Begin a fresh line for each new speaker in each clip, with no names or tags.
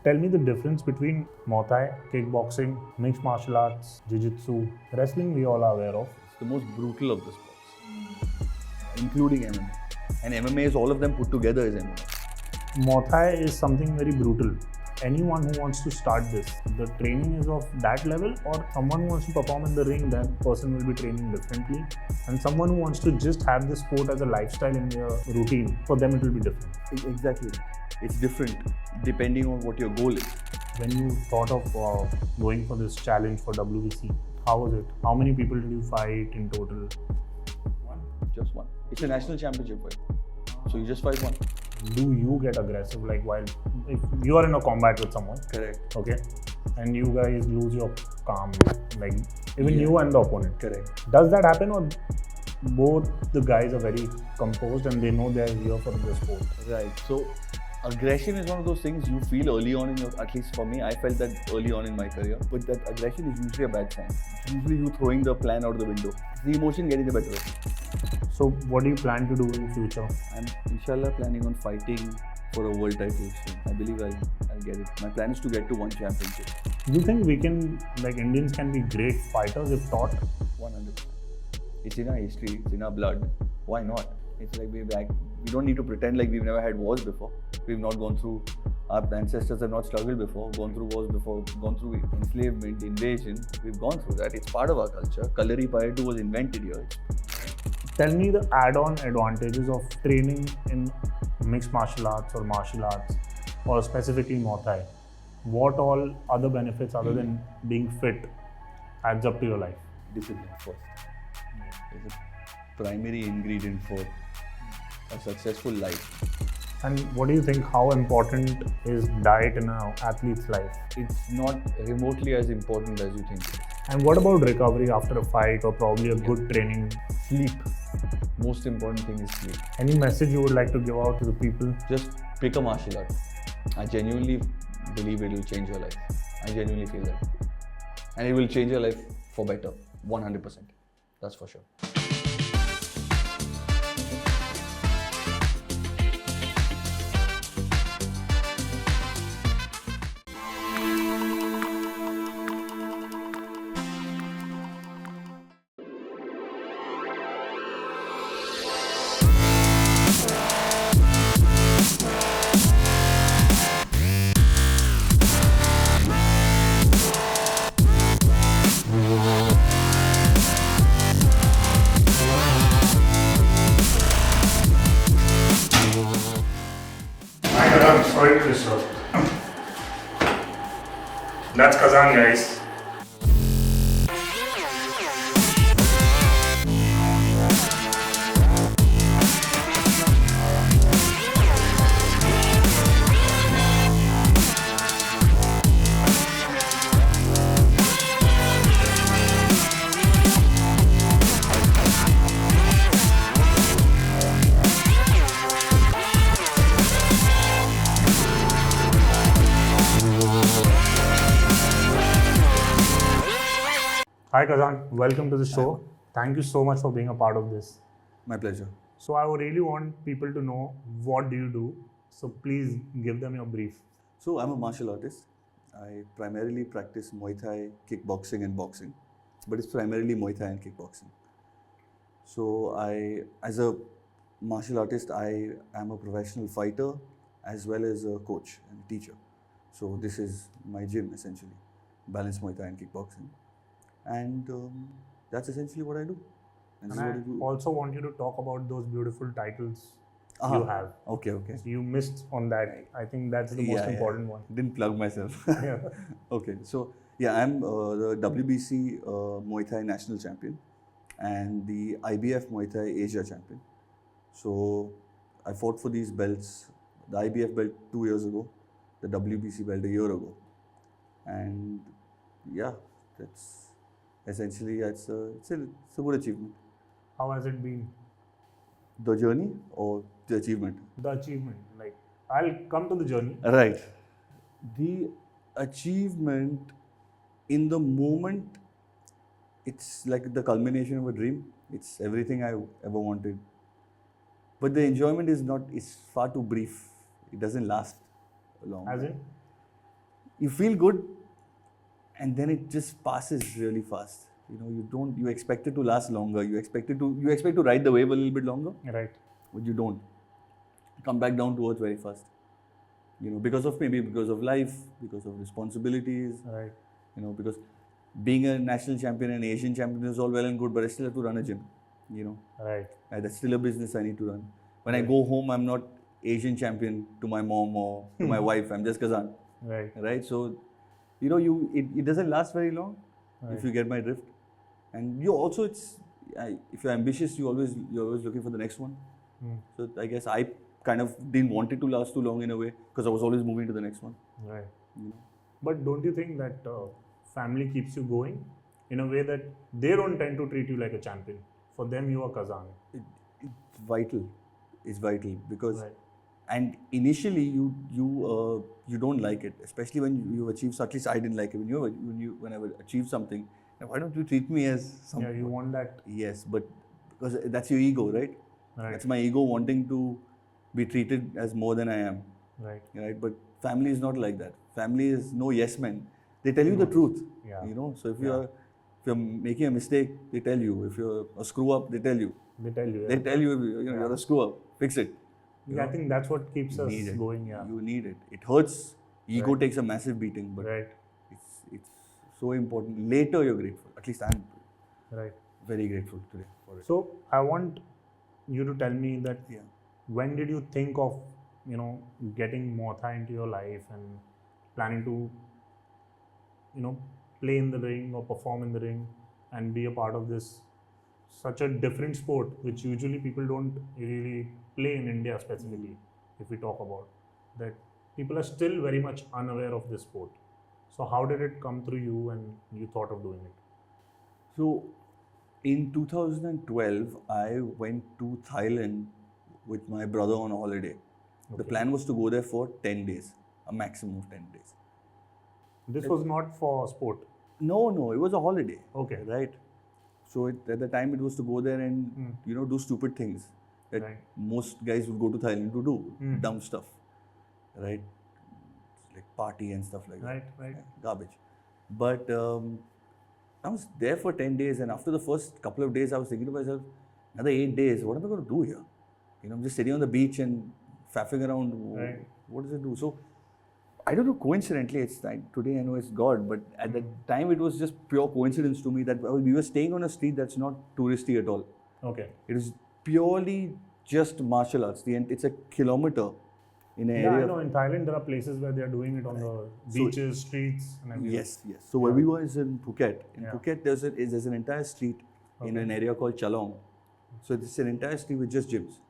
Tell me the difference between Muay Thai, kickboxing, mixed martial arts, jiu-jitsu, wrestling we all are aware of.
It's the most brutal of the sports, including MMA. And MMA is all of them put together is MMA.
Muay Thai is something very brutal. Anyone who wants to start this, the training is of that level, or someone who wants to perform in the ring, that person will be training differently. And someone who wants to just have the sport as a lifestyle in their routine, for them it will be different.
Exactly. It's different depending on what your goal is.
When you thought of going for this challenge for WBC, how was it? How many people did you fight in total?
One. Just one. It's a national championship fight. So you just fight one.
Do you get aggressive like while if you are in a combat with someone?
Correct.
Okay. And you guys lose your calm, like even you and the opponent.
Correct.
Does that happen, or both the guys are very composed and they know they're here for the sport?
Right. So aggression is one of those things you feel early on in your, at least for me, I felt that early on in my career. But that aggression is usually a bad sign. It's usually you throwing the plan out the window. The emotion getting the better of it.
So what do you plan to do in future?
I'm inshallah planning on fighting for a world title soon. I believe I'll get it. My plan is to get to one championship.
Do you think we can, like Indians can be great fighters if taught?
100%. It's in our history, it's in our blood. Why not? It's like we don't need to pretend like we've never had wars before. We've not gone through, our ancestors have not struggled before, gone through wars before, gone through enslavement, invasion. We've gone through that. It's part of our culture. Kalari Payattu was invented here.
Tell me the add-on advantages of training in mixed martial arts or specifically Muay Thai. What all other benefits other than being fit adds up to your life?
Discipline first. It's a primary ingredient for a successful life.
And what do you think, how important is diet in an athlete's life?
It's not remotely as important as you think.
And what about recovery after a fight or probably a good training?
Sleep. Most important thing is sleep.
Any message you would like to give out to the people?
Just pick a martial art. I genuinely believe it will change your life. I genuinely feel that. And it will change your life for better. 100%. That's for sure.
Sorry to disturb. That's Kazaan, guys. Hi Kazaan, welcome to the show. Thank you so much for being a part of this.
My pleasure.
So I would really want people to know what do you do. So please give them your brief.
So I'm a martial artist. I primarily practice Muay Thai, kickboxing and boxing. But it's primarily Muay Thai and kickboxing. So as a martial artist, I am a professional fighter as well as a coach and teacher. So this is my gym essentially. Balance Muay Thai and kickboxing. And that's essentially what I do.
And I also want you to talk about those beautiful titles you have.
Okay.
So you missed on that. I think that's the most important one.
Didn't plug myself.
Yeah.
Okay. So I'm the WBC Muay Thai national champion and the IBF Muay Thai Asia champion. So I fought for these belts. The IBF belt 2 years ago, the WBC belt a year ago. And yeah, that's essentially, it's a good achievement.
How has it been?
The journey or the achievement?
The achievement. Like, I'll come to the journey.
Right. The achievement in the moment, it's like the culmination of a dream. It's everything I ever wanted. But the enjoyment is far too brief. It doesn't last long.
As in?
you feel good, and then it just passes really fast. You know, you expect it to last longer. You expect to ride the wave a little bit longer,
Right.
but you don't. Come back down to earth very fast. You know, because of life, because of responsibilities.
Right.
You know, because being a national champion and Asian champion is all well and good, but I still have to run a gym. You know,
Right.
that's still a business I need to run. When I go home, I'm not Asian champion to my mom or to my wife. I'm just Kazaan.
Right.
Right. So, you know, it doesn't last very long, if you get my drift. And you also, if you're ambitious, you're always looking for the next one. So I guess I kind of didn't want it to last too long in a way, because I was always moving to the next one.
Right.
You know.
But don't you think that family keeps you going in a way that they don't tend to treat you like a champion? For them, you are Kazaan.
It's vital. It's vital because,
Right.
and initially you don't like it, especially when you achieve. So at least I didn't like it when I would achieve something. Why don't you treat me as something?
Yeah, you want that.
Yes, but because that's your ego, right?
Right.
That's my ego wanting to be treated as more than I am.
Right.
Right. But family is not like that. Family is no yes men. They tell you the truth.
Yeah.
You know. So if you're making a mistake, they tell you. If you're a screw up, they tell you.
They tell you.
They tell you, you're a screw up. Fix it.
Yeah, I think that's what keeps us
Need it.
going. Yeah.
You need it. It hurts. Ego
Right.
takes a massive beating, but
Right.
it's so important. Later, you're grateful. At least I'm
Right.
very grateful today for it.
So I want you to tell me that
Yeah.
when did you think of, getting Muay Thai into your life and planning to, play in the ring or perform in the ring and be a part of this such a different sport, which usually people don't really play in India specifically, if we talk about that. People are still very much unaware of this sport. So how did it come through you and you thought of doing it?
So, in 2012, I went to Thailand with my brother on a holiday. The
Okay.
plan was to go there for 10 days, a maximum of 10 days.
This was not for sport.
No, it was a holiday.
Okay.
Right. So at the time it was to go there and do stupid things that
Right.
most guys would go to Thailand to do, dumb stuff, right? Like party and stuff like
Right,
that.
right.
Yeah, garbage. But I was there for 10 days, and after the first couple of days, I was thinking to myself, another 8 days, what am I going to do here? I'm just sitting on the beach and faffing around.
Right.
What does it do? So I don't know, coincidentally, it's like, today I know it's God, but at the time it was just pure coincidence to me that we were staying on a street that's not touristy at all.
Okay.
It is purely just martial arts. It's a kilometer in an
Yeah,
area.
I know. In Thailand, there are places where they are doing it on the beaches, streets, and everything.
Yes. So where we were is in Phuket. In
Yeah.
Phuket, there's an entire street in an area called Chalong. So it's an entire street with just gyms.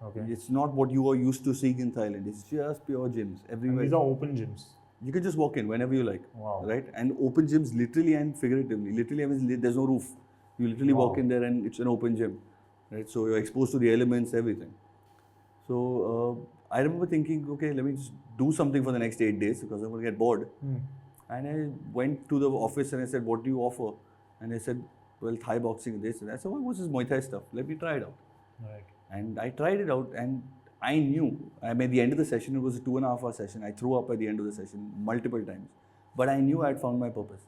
Okay.
It's not what you are used to seeing in Thailand. It's just pure gyms
And
everywhere.
these are open gyms.
You can just walk in whenever you like.
Wow.
Right? And open gyms literally and figuratively. Literally, I mean, there's no roof. You literally walk in there and it's an open gym. Right? So you're exposed to the elements, everything. So I remember thinking, okay, let me just do something for the next 8 days because I'm going to get bored. And I went to the office and I said, what do you offer? And they said, well, Thai boxing and this. And I said, well, what's this Muay Thai stuff? Let me try it out.
Right.
And I tried it out and I knew, at the end of the session, it was a 2.5 hour session. I threw up at the end of the session multiple times. But I knew I had found my purpose.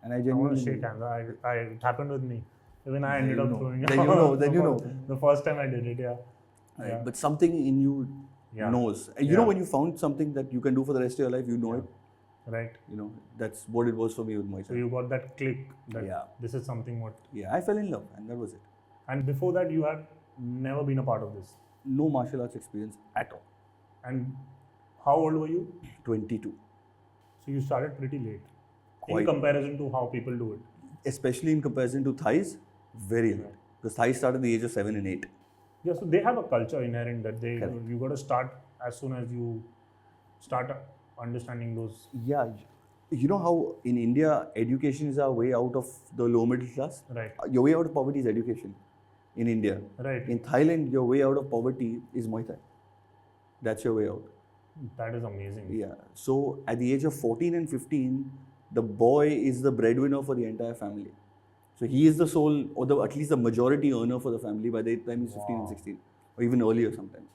And I
I want
genuinely
to shake hands. It happened with me. Even I ended up throwing up.
Then you know.
The first time I did it, yeah.
Right?
Yeah.
But something in you knows. And you know when you found something that you can do for the rest of your life, you know it.
Right.
That's what it was for me with Muay Thai.
So you got that click that this is something what.
Yeah, I fell in love and that was it.
And before that, you had never been a part of this.
No martial arts experience at all.
And how old were you?
22.
So you started pretty late.
Quite.
In comparison to how people do it.
Especially in comparison to Thais, very late. Because Thais start at the age of 7 and 8.
Yeah, so they have a culture inherent that
Correct.
you got to start as soon as you start understanding those.
Yeah, you know how in India education is our way out of the low middle class?
Right.
Your way out of poverty is education in India.
Right.
In Thailand, your way out of poverty is Muay Thai. That's your way out.
That is amazing.
Yeah. So at the age of 14 and 15, the boy is the breadwinner for the entire family. So he is the sole, or at least the majority earner for the family by the time he's 15 and 16, or even earlier sometimes.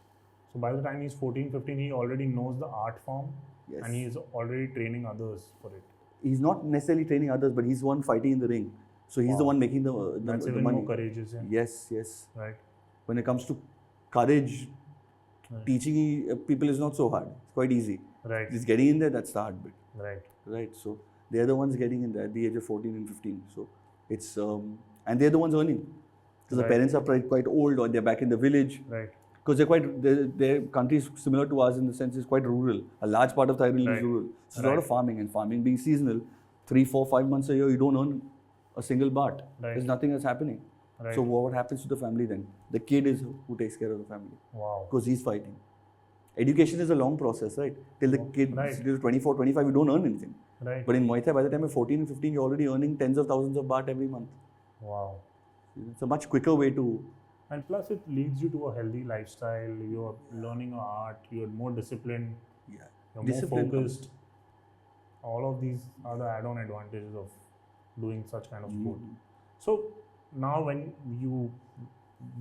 So by the time he's 14, 15, he already knows the art form.
Yes.
And he's already training others for it.
He's not necessarily training others, but he's the one fighting in the ring. So he's the
Wow.
one making
That's
the
even
money.
more courageous. Yeah.
Yes, yes.
Right.
When it comes to courage,
Right.
teaching people is not so hard. It's quite easy.
Right.
Just getting in there, that's the hard bit.
Right.
Right. So they're the ones getting in there at the age of 14 and 15. So it's and they're the ones earning. Because the
Right.
parents are quite old, or they're back in the village.
Right.
Because their country is similar to us in the sense it's quite rural. A large part of Thailand
Right.
is rural. So there's a lot
Right.
of farming, and farming being seasonal, 3, 4, 5 months a year, you don't earn a single baht.
Right.
There's nothing that's happening.
Right.
So what happens to the family then? The kid is who takes care of the family
Wow.
because he's fighting. Education is a long process, right? Till the kid
Right.
is 24, 25, you don't earn anything.
Right.
But in Muay Thai, by the time you're 14 and 15, you're already earning tens of thousands of baht every month.
Wow.
It's a much quicker way to.
And plus, it leads you to a healthy lifestyle. You're learning an art. You're more disciplined.
Yeah.
You're
Discipline
more focused. All of these are the add-on advantages of doing such kind of sport. So now, when you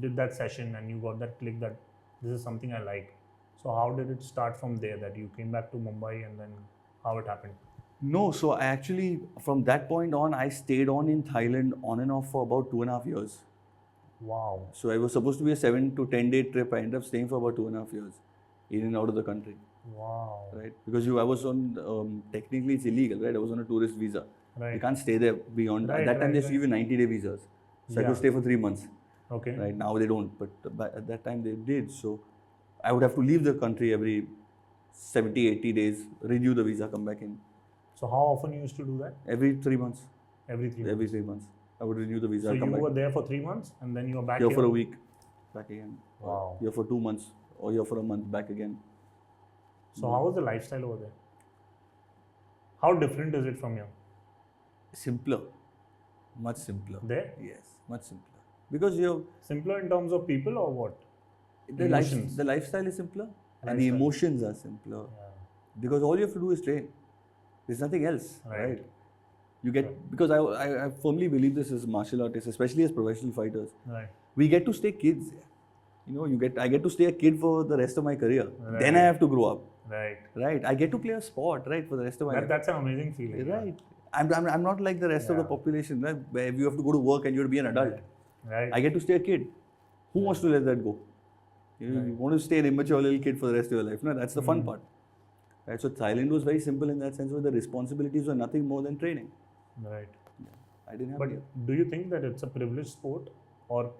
did that session and you got that click that this is something I like, so how did it start from there? That you came back to Mumbai, and then how it happened?
No, so I actually, from that point on, I stayed on in Thailand on and off for about 2.5 years.
Wow.
So I was supposed to be a 7 to 10 day trip. I ended up staying for about 2.5 years, in and out of the country,
Wow.
right? Because I was on, technically it's illegal, right? I was on a tourist visa.
Right.
You can't stay there beyond,
Right,
at that time
right,
they used to
right.
give you 90-day visas. So I
Yeah.
could stay for 3 months,
Okay.
right? Now they don't, but at that time they did. So I would have to leave the country every 70, 80 days, renew the visa, come back in.
So how often you used to do that?
Every 3 months.
Every 3
Every
months.
3 months. I would renew the visa,
So
come
you
back.
were there for 3 months, and then you were back
Here
here
for a week, back again.
Wow.
Here for 2 months, or here for a month, back again.
So how was the lifestyle over there? How different is it from here?
Simpler. Much simpler.
There?
Yes, much simpler. Because
Simpler in terms of people or what?
the
Emotions.
lifestyle is simpler and the
Lifestyle.
emotions are simpler.
Yeah.
Because all you have to do is train. There's nothing else,
Right.
right? You get, because I firmly believe this as martial artists, especially as professional fighters.
Right.
We get to stay kids. You know, I get to stay a kid for the rest of my career.
Right.
Then I have to grow up,
Right.
right? I get to play a sport, right, for the rest of my life.
That's an amazing feeling. yeah.
Right. I'm not like the rest of the
Yeah.
population, right, where you have to go to work and you have to be an adult.
Right.
I get to stay a kid. Who wants to let that go? You want to stay an immature little kid for the rest of your life. No, that's the fun part. Right? So Thailand was very simple in that sense, where the responsibilities were nothing more than training.
Right.
I didn't have
But
it.
do you think that it's a privileged sport or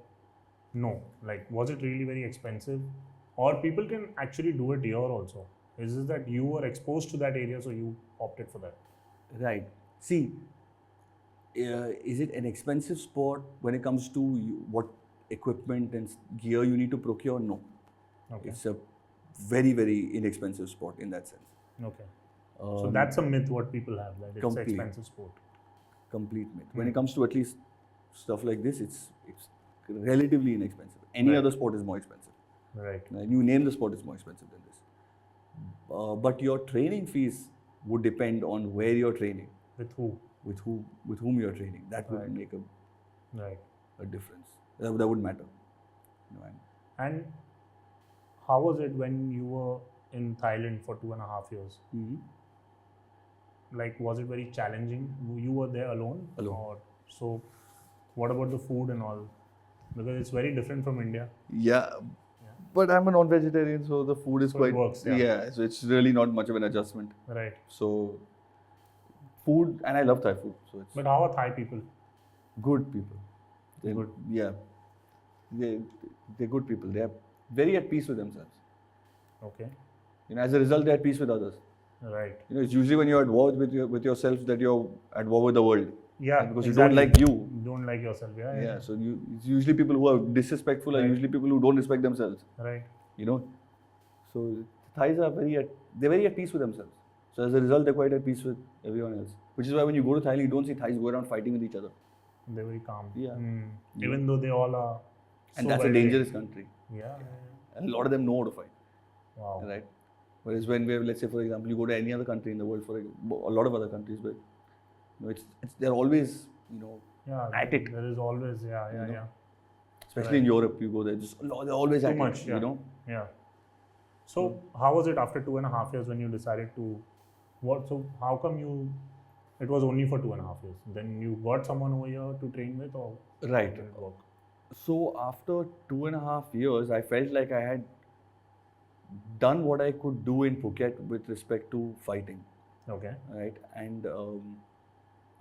no? Like, was it really very expensive? Or people can actually do it here also? Is it that you were exposed to that area, so you opted for that?
Right. See, is it an expensive sport when it comes to what equipment and gear you need to procure? No.
Okay.
It's a very, very inexpensive sport in that sense.
Okay. So that's a myth what people have, that it's an
complete.
expensive sport.
Complete myth. When it comes to at least stuff like this, it's relatively inexpensive. Any
Right.
other sport is more expensive.
Right.
You name the sport, is more expensive than this. But your training fees would depend on where you're training,
With who?
with whom you're training. That would
Right.
make
Right.
a difference. That would matter. You know,
And how was it when you were in Thailand for 2.5 years? Like, was it very challenging? You were there alone?
Alone.
Or, so, what about the food and all? Because it's very different from India.
Yeah. But I'm a non-vegetarian, so the food is
So it works, yeah.
So it's really not much of an adjustment.
Right.
So food, and I love Thai food, so it's
But how are Thai people?
good people. They're
Good.
Yeah. They're good people. They are very at peace with themselves.
Okay.
You know, as a result, they're at peace with others.
Right.
You know, it's usually when you're at war with yourself that you're at war with the world.
Yeah.
Because
exactly.
you don't like you.
Don't like yourself. Yeah.
Yeah. So it's usually people who are disrespectful are
Right.
usually people who don't respect themselves.
Right.
You know. So Thais are they're very at peace with themselves. So as a result, they're quite at peace with everyone else. Which is why when you go to Thailand, you don't see Thais go around fighting with each other.
They're very calm.
Yeah.
Even though they all are.
And
so
that's a
well
dangerous
trained.
country.
Yeah.
And a lot of them know how to fight.
Wow.
Right? Whereas when let's say, for example, you go to any other country in the world, for a lot of other countries, but you know, they're always, you know,
Yeah.
at it.
There is always. Yeah.
You know?
Yeah.
Especially in Europe, you go there, they're always
Too
at
much.
it.
Yeah.
You know.
Yeah. So how was it after 2.5 years when you decided to What? So how come you? It was only for 2.5 years. Then you got someone over here to train with, or
Right.
how did it work?
So after 2.5 years, I felt like I had done what I could do in Phuket with respect to fighting,
Okay.
right? And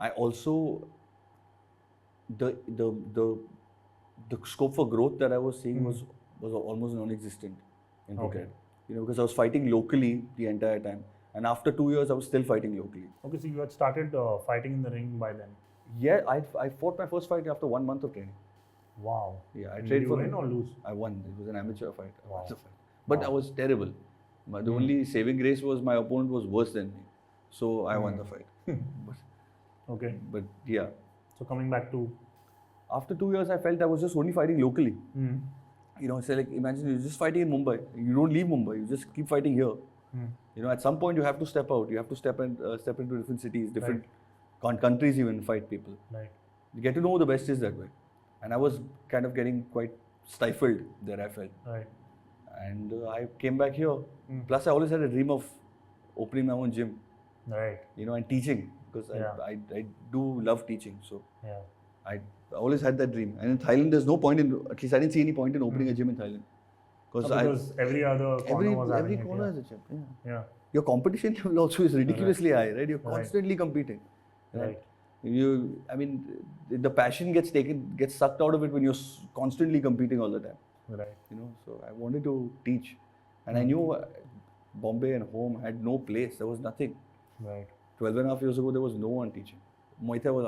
I also the the the the scope for growth that I was seeing was almost non-existent in Phuket.
Okay.
You know, because I was fighting locally the entire time, and after 2 years, I was still fighting locally.
Okay. So you had started fighting in the ring by then.
Yeah, I fought my first fight after 1 month of training.
Wow.
Yeah, I
And
trained
did you
for.
win or lose?
I won. It was an amateur fight. I won
Wow.
the fight. But
Wow.
I was terrible. The only saving grace was my opponent was worse than me, so I won the fight.
Okay.
But yeah,
So coming back to.
after 2 years, I felt I was just only fighting locally. You know, say like imagine you're just fighting in Mumbai. You don't leave Mumbai. You just keep fighting here. You know, at some point you have to step out. You have to step into different cities, different countries, even fight people.
Right.
You get to know who the best is that way. And I was kind of getting quite stifled there, I felt.
Right.
And I came back here. Plus, I always had a dream of opening my own gym,
Right.
you know, and teaching, because
Yeah.
I do love teaching. So
Yeah.
I always had that dream. And in Thailand, there's no point in, at least I didn't see any point in opening a gym in Thailand.
Because every other corner was having
every
it,
corner
yeah.
has a gym. Yeah.
Yeah.
Your competition level also is ridiculously high, right? You're constantly competing.
Right.
I mean, the passion gets sucked out of it when you're constantly competing all the time.
Right.
You know, so I wanted to teach, and I knew Bombay and home had no place. There was nothing.
Right.
12.5 years ago, there was no one teaching. Muay Thai was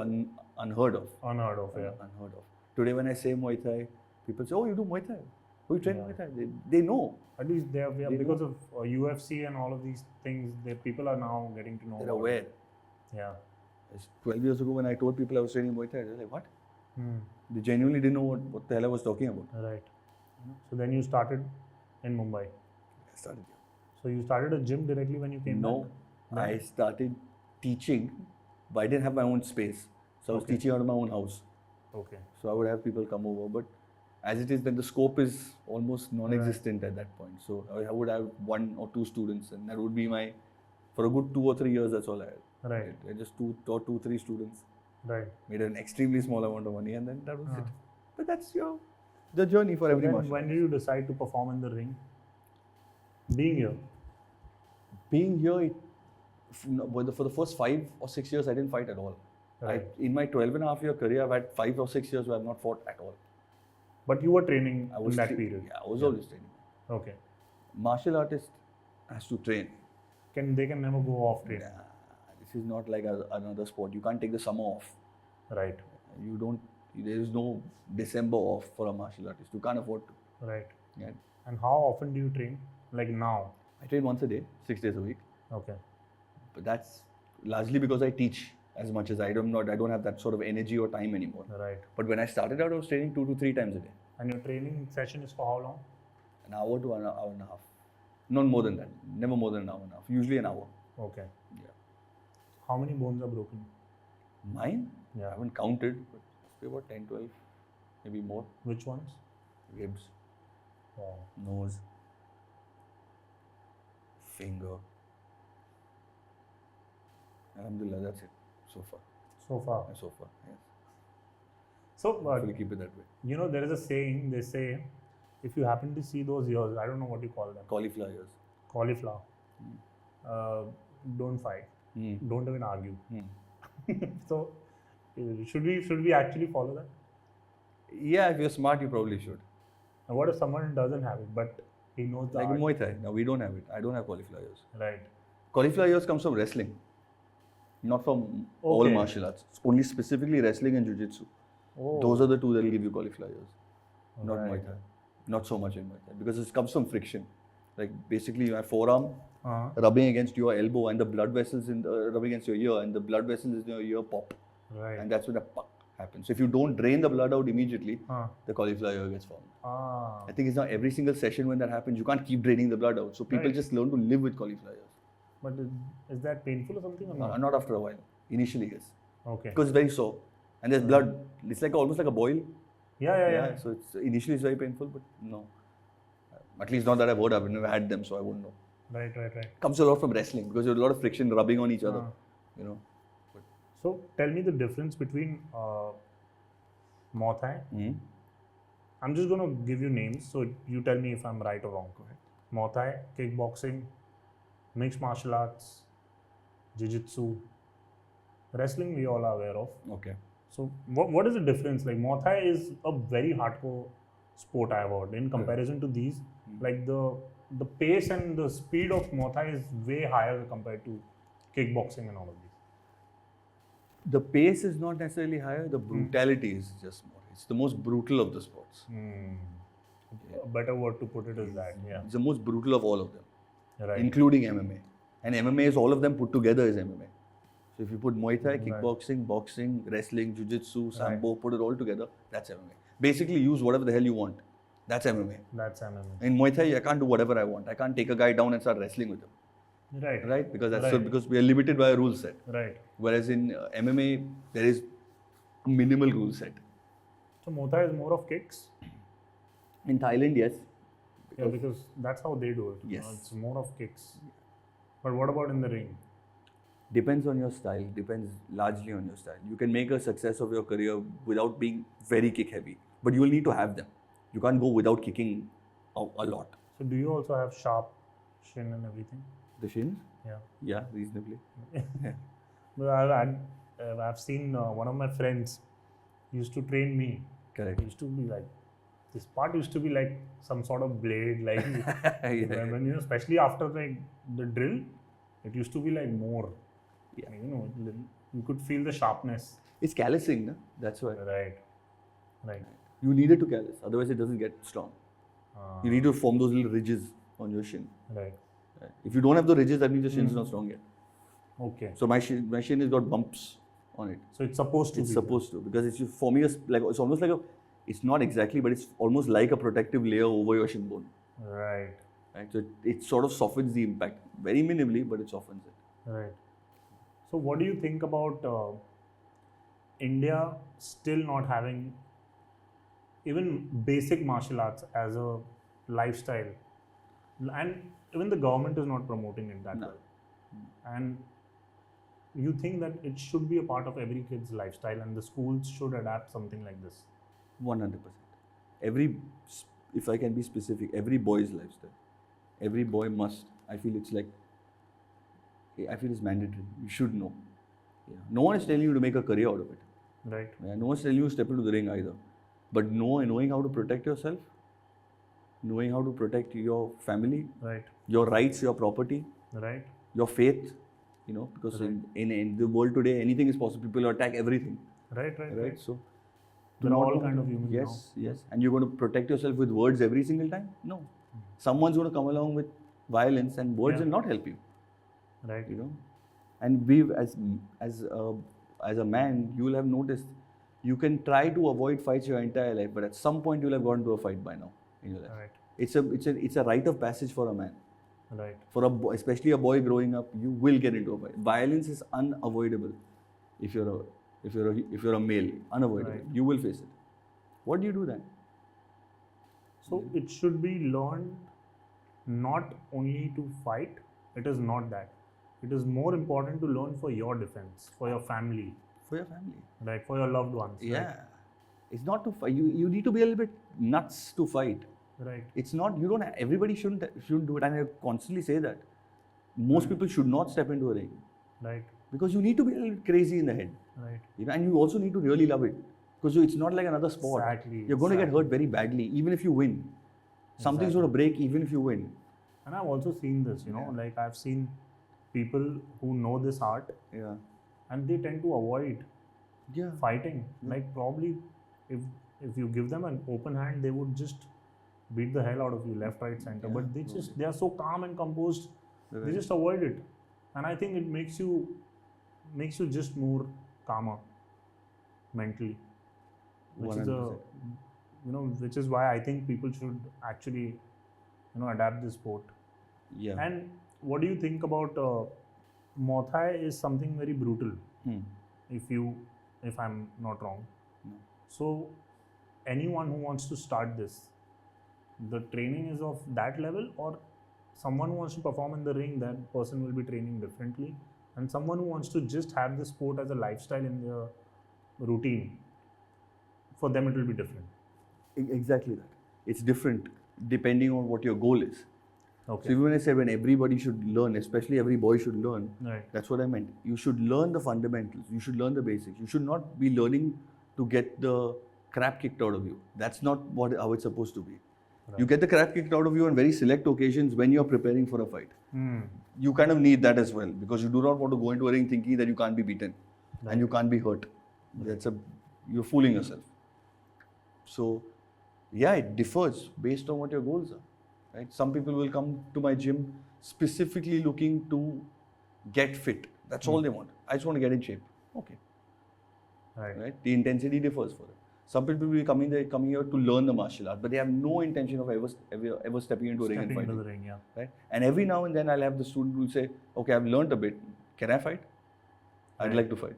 unheard of.
Unheard of, yeah.
Unheard of. Today, when I say Muay Thai, people say, "Oh, you do Muay Thai? Oh, you train Muay Thai?" They know.
At least they are because of UFC and all of these things, people are now getting to know.
They're
about
aware.
it. Yeah.
12 years ago, when I told people I was training Muay Thai, they were like, "What?" They genuinely didn't know what the hell I was talking about.
Right. So then you started in Mumbai.
I started here.
So you started a gym directly when you came
No,
back?
I started teaching, but I didn't have my own space. So I was teaching out of my own house.
Okay.
So I would have people come over, but as it is, then the scope is almost non-existent at that point. So I would have 1 or 2 students, and that would be for a good 2 or 3 years, that's all I had.
Right.
I just 2 or 3 students.
Right.
Made an extremely small amount of money, and then that was it. But that's the journey for every
Then
martial.
when did you decide to perform in the ring? Being here.
Being here, for the first 5 or 6 years, I didn't fight at all.
Right.
In my 12.5-year career, I've had 5 or 6 years where I've not fought at all.
But you were training in that
tra-
period.
Yeah, I was always training.
Okay.
Martial artist has to train.
They can never go off training.
This is not like another sport. You can't take the summer off.
Right.
There is no December off for a martial artist. You can't afford to.
Right.
Yeah.
And how often do you train? Like now?
I train once a day, 6 days a week.
Okay.
But that's largely because I teach as much as I don't have that sort of energy or time anymore.
Right.
But when I started out, I was training 2 to 3 times a day.
And your training session is for how long?
An hour to an hour and a half. Not more than that. Never more than an hour and a half. Usually an hour.
Okay.
Yeah.
How many bones are broken?
Mine?
Yeah.
I haven't counted, but maybe about 10, 12, maybe more.
Which ones?
Ribs,
Wow.
nose, finger. Alhamdulillah, that's it so far.
So far.
So far, yes.
So,
Hopefully keep it that way.
you know, there is a saying, they say, if you happen to see those ears, I don't know what you call them,
Cauliflower ears.
cauliflower, don't fight. Don't even argue. So, should we actually follow that?
Yeah, if you're smart, you probably should.
And what if someone doesn't have it, but he knows the
Like
art?
in Muay Thai. Now, we don't have it. I don't have cauliflower ears.
Right.
Cauliflower ears comes from wrestling, not from all
Okay.
martial arts. It's only specifically wrestling and jiu-jitsu.
Oh.
Those are the two that will give you cauliflower ears. Not
Right.
Muay Thai. Not so much in Muay Thai because it comes from friction. Like basically my forearm rubbing against your elbow and the blood vessels rubbing against your ear and the blood vessels in your ear pop.
Right.
And that's when the puck happens. So if you don't drain the blood out immediately, the cauliflower ear gets formed. I think it's not every single session when that happens, you can't keep draining the blood out. So people
Right.
just learn to live with cauliflower ears.
But is that painful or something or not?
Not after a while. Initially, yes.
Okay.
Because it's very sore. And there's blood. It's like almost like a boil.
Yeah.
So initially it's very painful, but no. At least not that I've heard of. I've never had them, so I wouldn't know.
Right.
Comes a lot from wrestling because there's a lot of friction, rubbing on each other. You know.
So tell me the difference between Muay Thai.
Mhm.
I'm just gonna give you names, so you tell me if I'm right or wrong. Muay Thai, kickboxing, mixed martial arts, jiu-jitsu, wrestling we all are aware of.
Okay.
So what is the difference? Like Muay Thai is a very hardcore sport I have heard. In comparison to these, like the pace and the speed of Muay Thai is way higher compared to kickboxing and all of these.
The pace is not necessarily higher. The brutality is just more. It's the most brutal of the sports.
A better word to put it is that, yeah.
It's the most brutal of all of them,
Right.
including MMA. And MMA is all of them put together is MMA. So if you put Muay Thai, kickboxing, boxing, wrestling, jiu-jitsu, sambo, put it all together, that's MMA. Basically use whatever the hell you want. That's MMA.
That's MMA.
In Muay Thai, I can't do whatever I want. I can't take a guy down and start wrestling with him.
Right.
Right? Because that's so, because we are limited by a rule set.
Right.
Whereas in MMA, there is a minimal rule set.
So Muay Thai is more of kicks?
In Thailand, yes.
Yeah, because that's how they do it.
Yes.
It's more of kicks. But what about in the ring?
Depends on your style. Depends largely on your style. You can make a success of your career without being very kick heavy. But you will need to have them. You can't go without kicking a lot.
So do you also have sharp shin and everything?
The shins?
Yeah.
Yeah, reasonably.
But I've seen one of my friends used to train me.
Correct.
He used to be like, this part used to be like some sort of blade, like when you know, especially after like the drill, it used to be like more.
Yeah.
You know, you could feel the sharpness.
It's callousing, no? That's why.
Right.
You need it to callus, otherwise it doesn't get strong. You need to form those little ridges on your shin.
Right.
If you don't have the ridges, that means the shin is not strong yet.
Okay.
So my shin has got bumps on it.
So it's supposed to
It's
be.
supposed to, because it's forming it's almost like it's not exactly, but it's almost like a protective layer over your shin bone.
Right.
So it sort of softens the impact, very minimally, but it softens it.
Right. So what do you think about India still not having even basic martial arts as a lifestyle, and even the government is not promoting it that well. And you think that it should be a part of every kid's lifestyle and the schools should adapt something like this?
100%. If I can be specific, every boy's lifestyle. Every boy must. I feel it's mandatory. You should know. Yeah. No one is telling you to make a career out of it.
Right.
Yeah, no one is telling you to step into the ring either. But knowing how to protect yourself, knowing how to protect your family,
Right.
your rights, your property,
Right.
your faith, because in the world today, anything is possible. People attack everything.
Right.
So,
They're all kind of humans
yes,
now.
yes. And you're going to protect yourself with words every single time? No. Someone's going to come along with violence, and words will not help you.
Right.
And we, as a man, you will have noticed you can try to avoid fights your entire life, but at some point you'll have gotten to a fight by now in your life.
Right.
It's a rite of passage for a man.
Right.
For especially a boy growing up, you will get into a fight. Violence is unavoidable if you're a male, unavoidable.
Right.
You will face it. What do you do then?
So it should be learned not only to fight. It is not that. It is more important to learn for your defense, for your family.
For your family.
Right, for your loved ones.
Yeah.
Right?
It's not to fight. You need to be a little bit nuts to fight.
Right.
It's not, everybody shouldn't do it. And I constantly say that. Most people should not step into a ring.
Right.
Because you need to be a little crazy in the head.
Right.
And you also need to really love it. Because it's not like another sport.
Exactly.
You're going to get hurt very badly, even if you win. Something's going to break even if you win.
And I've also seen this, like I've seen people who know this art.
Yeah.
And they tend to avoid fighting.
Yeah.
Like probably if you give them an open hand, they would just beat the hell out of you, left, right, center.
Yeah,
But they are so calm and composed. Right. They just avoid it. And I think it makes you just more calmer mentally. Which
100%.
is which is why I think people should actually, adapt this sport.
Yeah.
And what do you think about Muay Thai is something very brutal, if I'm not wrong.
No.
So anyone who wants to start this, the training is of that level, or someone who wants to perform in the ring, that person will be training differently. And someone who wants to just have the sport as a lifestyle in their routine, for them it will be different.
Exactly that. It's different depending on what your goal is.
Okay.
So even when I said when everybody should learn, especially every boy should learn,
Right.
that's what I meant. You should learn the fundamentals. You should learn the basics. You should not be learning to get the crap kicked out of you. That's not how it's supposed to be.
Right.
You get the crap kicked out of you on very select occasions when you're preparing for a fight. You kind of need that as well, because you do not want to go into a ring thinking that you can't be beaten and you can't be hurt. You're fooling yourself. So yeah, it differs based on what your goals are. Right? Some people will come to my gym specifically looking to get fit. That's all they want. I just want to get in shape. Okay. Right? The intensity differs for them. Some people will be coming here to learn the martial art, but they have no intention of ever stepping into a ring and fighting.
Into the ring, yeah.
Right? And every now and then I'll have the student who will say, okay, I've learned a bit. Can I fight? I'd like to fight.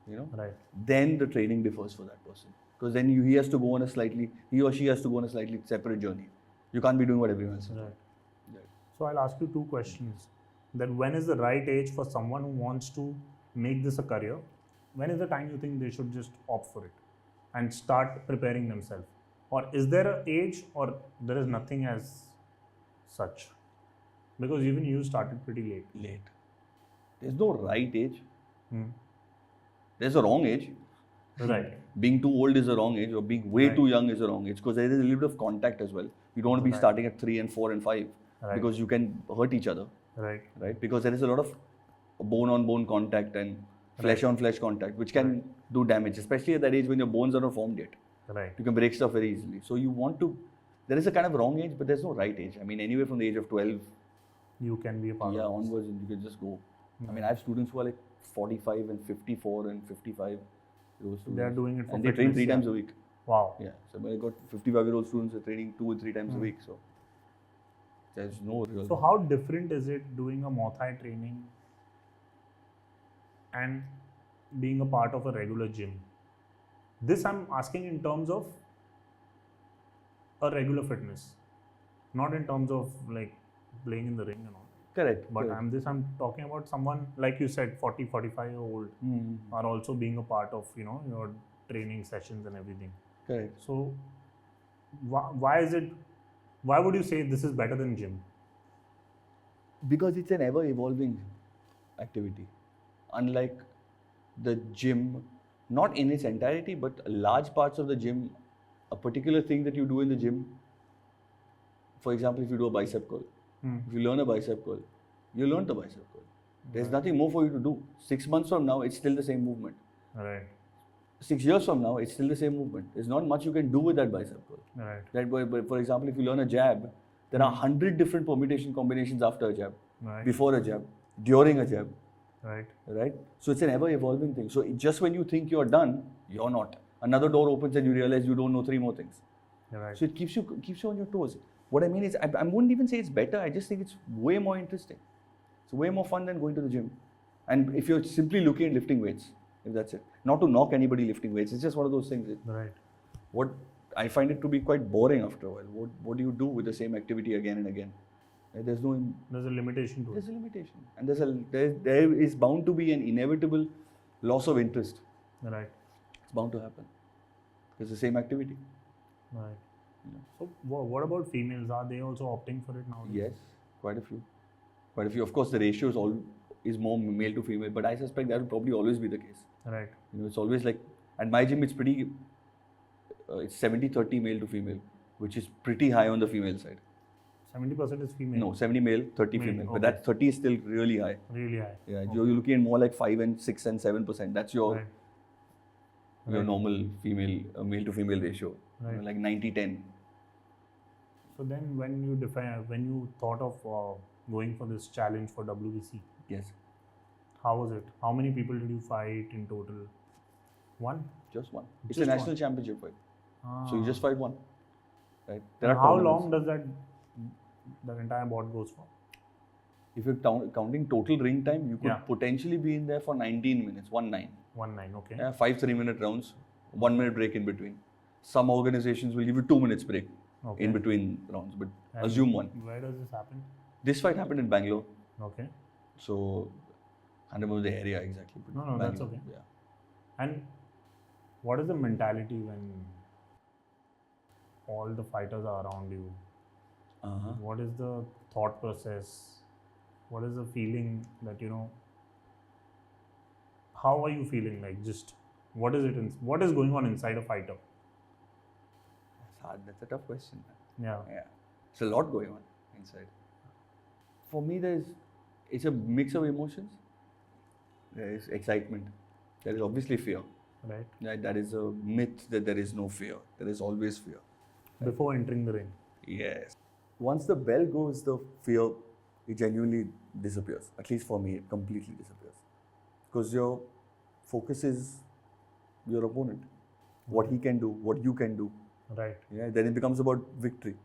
Right.
Then the training differs for that person. Because then he or she has to go on a slightly separate journey. You can't be doing what everyone else is.
Right. So I'll ask you two questions. That when is the right age for someone who wants to make this a career? When is the time you think they should just opt for it and start preparing themselves? Or is there an age, or there is nothing as such? Because even you started pretty late.
There's no right age. There's a wrong age.
Right.
Being too old is a wrong age, or being way too young is a wrong age, because there is a little bit of contact as well. You don't want to be starting at 3 and 4 and 5 because you can hurt each other.
Right.
Because there is a lot of bone-on-bone contact and flesh-on-flesh contact, which can do damage, especially at that age when your bones are not formed yet.
Right.
You can break stuff very easily. So there is a kind of wrong age, but there's no right age. I mean, anywhere from the age of 12,
you can be a part of it.
onwards, and you can just go. I mean, I have students who are like 45 and 54 and 55.
They are doing it for
and they train 3 times a week.
Wow.
Yeah. So I got 55-year-old students who are training 2 and 3 times a week. So there's no real.
So how different is it doing a Muay Thai training and being a part of a regular gym? This I'm asking in terms of a regular fitness, not in terms of like playing in the ring and all.
Correct.
But I'm talking about someone, like you said, 40, 45-year-old are also being a part of, your training sessions and everything.
Correct.
So why would you say this is better than gym?
Because it's an ever-evolving activity. Unlike the gym, not in its entirety, but large parts of the gym, a particular thing that you do in the gym, for example, if you do a bicep curl, if you learn a bicep curl, you learn the bicep curl. There's nothing more for you to do. 6 months from now, it's still the same movement.
Right.
6 years from now, it's still the same movement. There's not much you can do with that bicep curl.
Right.
But for example, if you learn a jab, there are 100 different permutation combinations after a jab, before a jab, during a jab. Right. So it's an ever-evolving thing. So just when you think you're done, you're not. Another door opens and you realize you don't know 3 more things.
Right.
So it keeps you on your toes. What I mean is, I wouldn't even say it's better. I just think it's way more interesting. It's way more fun than going to the gym. And if you're simply looking at lifting weights, if that's it. Not to knock anybody lifting weights. It's just one of those things.
Right.
What I find it to be quite boring after a while. What do you do with the same activity again and again? There's a
limitation to it.
There's a limitation. And there is bound to be an inevitable loss of interest.
Right.
It's bound to happen. It's the same activity.
Right. So what about females? Are they also opting for it now?
Yes, quite a few. Of course, the ratio is more male to female, but I suspect that will probably always be the case.
Right.
It's always like, at my gym, it's 70-30 male to female, which is pretty high on the female side.
70% is female?
No, 70 male, 30 female. Okay. But that 30 is still really high.
Really high.
Yeah, okay. You're looking at more like 5 and 6 and 7%. That's your normal male to female ratio.
Right.
Like 90-10.
So then when you thought of going for this challenge for WBC,
yes,
how was it? How many people did you fight in total? One?
Just one. It's a national championship fight. So you just fight one. Right?
How long does that entire bout goes for?
If you're counting total ring time, you could potentially be in there for 19 minutes, 19.
19, okay.
Yeah, 5 3-minute rounds, 1 minute break in between. Some organizations will give you 2 minutes break in between rounds, but assume one.
Where does this happen?
This fight happened in Bangalore,
Okay.
so I don't remember the area exactly. But
No, that's
Bangalore,
okay.
Yeah.
And what is the mentality when all the fighters are around you?
Uh-huh.
What is the thought process? What is the feeling that, how are you feeling? Like, just what is it? What is going on inside a fighter?
That's hard. That's a tough question.
Yeah.
Yeah. There's a lot going on inside. For me, it's a mix of emotions. There is excitement. There is obviously fear.
Right.
That is a myth that there is no fear. There is always fear.
Before entering the ring.
Yes. Once the bell goes, the fear, it genuinely disappears. At least for me, it completely disappears. Because your focus is your opponent. What he can do, what you can do.
Right.
Yeah. Then it becomes about victory.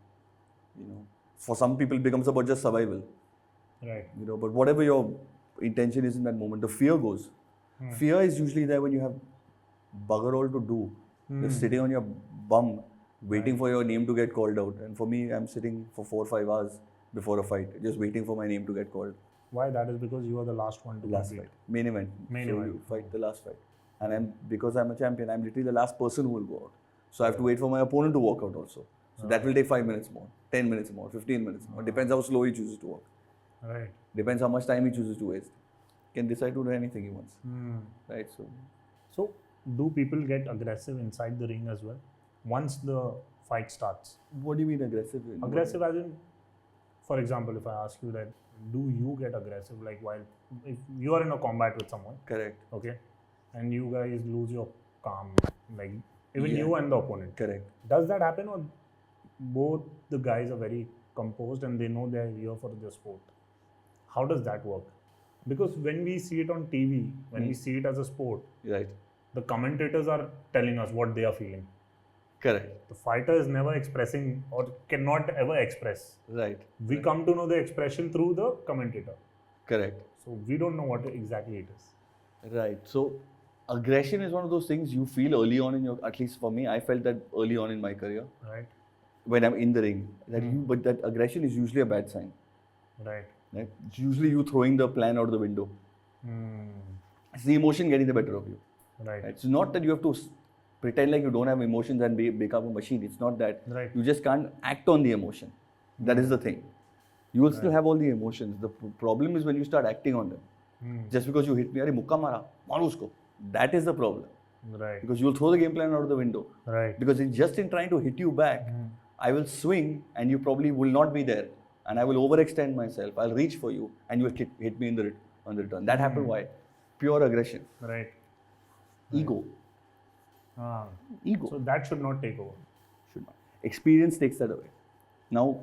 For some people, it becomes about just survival.
Right.
But whatever your intention is in that moment, the fear goes. Fear is usually there when you have bugger all to do. You're sitting on your bum, waiting for your name to get called out. And for me, I'm sitting for 4 or 5 hours before a fight, just waiting for my name to get called.
Why? That is because you are the last one to
Last
compete.
fight, main event.
Main
so
event.
you fight the last fight, and because I'm a champion, I'm literally the last person who will go out. So I have to wait for my opponent to walk out also. So that will take 5 minutes more, 10 minutes more, 15 minutes more. Depends how slow he chooses to walk.
Right.
Depends how much time he chooses to waste. Can decide to do anything he wants. Right.
So, do people get aggressive inside the ring as well once the fight starts?
What do you mean aggressive?
Aggressive as in, for example, if I ask you that, do you get aggressive like while if you are in a combat with someone,
Correct.
okay, and you guys lose your calm, like even
Yeah.
you and the opponent.
Correct.
Does that happen, or both the guys are very composed and they know they're here for the sport? How does that work? Because when we see it on TV, when we see it as a sport,
Right.
the commentators are telling us what they are feeling.
Correct.
The fighter is never expressing or cannot ever express.
Right.
We come to know the expression through the commentator.
Correct.
So we don't know what exactly it is.
Right. So aggression is one of those things you feel early on in your, at least for me, I felt that early on in my career.
Right.
When I'm in the ring. But that aggression is usually a bad sign.
Right.
Right? It's usually you throwing the plan out the window. It's the emotion getting the better of you.
Right.
It's not that you have to pretend like you don't have emotions and become a machine. It's not that.
Right.
You just can't act on the emotion. That is the thing. You will still have all the emotions. The problem is when you start acting on them. Just because you hit me, "Arey mukka mara, maru usko." That is the problem.
Right.
Because you will throw the game plan out of the window.
Right.
Because just in trying to hit you back, I will swing and you probably will not be there. And I will overextend myself. I'll reach for you and you will hit me on the return. That happened why? Pure aggression.
Right.
Ego. Ego.
So that should not take over.
Should not. Experience takes that away. Now,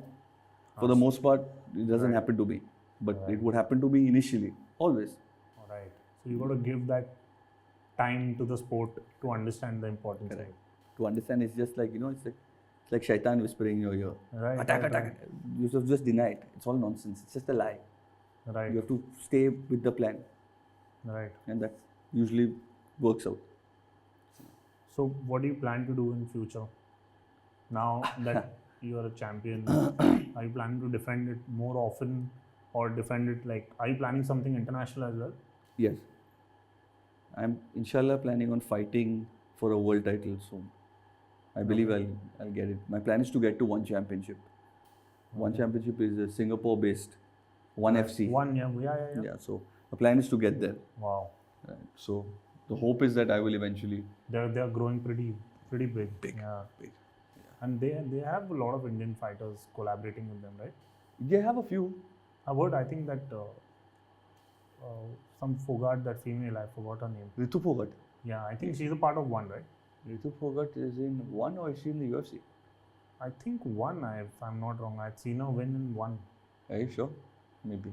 for the most part, it doesn't happen to me. But it would happen to me initially. Always.
All right. So you got to give that time to the sport to understand the importance of it.
To understand, it's just like, it's like shaitan whispering in your ear.
Right.
Attack, attack, attack. You should just deny it. It's all nonsense. It's just a lie.
Right.
You have to stay with the plan.
Right.
And that usually works out.
So what do you plan to do in future? Now that you are a champion, are you planning to defend it more often or defend it are you planning something international as well?
Yes. I'm inshallah planning on fighting for a world title soon. I believe I'll get it. My plan is to get to one championship. One championship is a Singapore-based, one FC. Yeah. So the plan is to get there.
Wow.
Right. So the hope is that I will eventually.
They are growing pretty big.
Big.
Yeah.
Big.
And they have a lot of Indian fighters collaborating with them, right?
They have a few.
I've heard. I think that some Fogart, that female, I forgot her name.
Ritu Phogat.
Yeah, I think she's a part of one, right?
Ritu Phogat is in one, or is she in the UFC?
I think one, if I'm not wrong. I'd seen her win in one.
Are you sure? Maybe.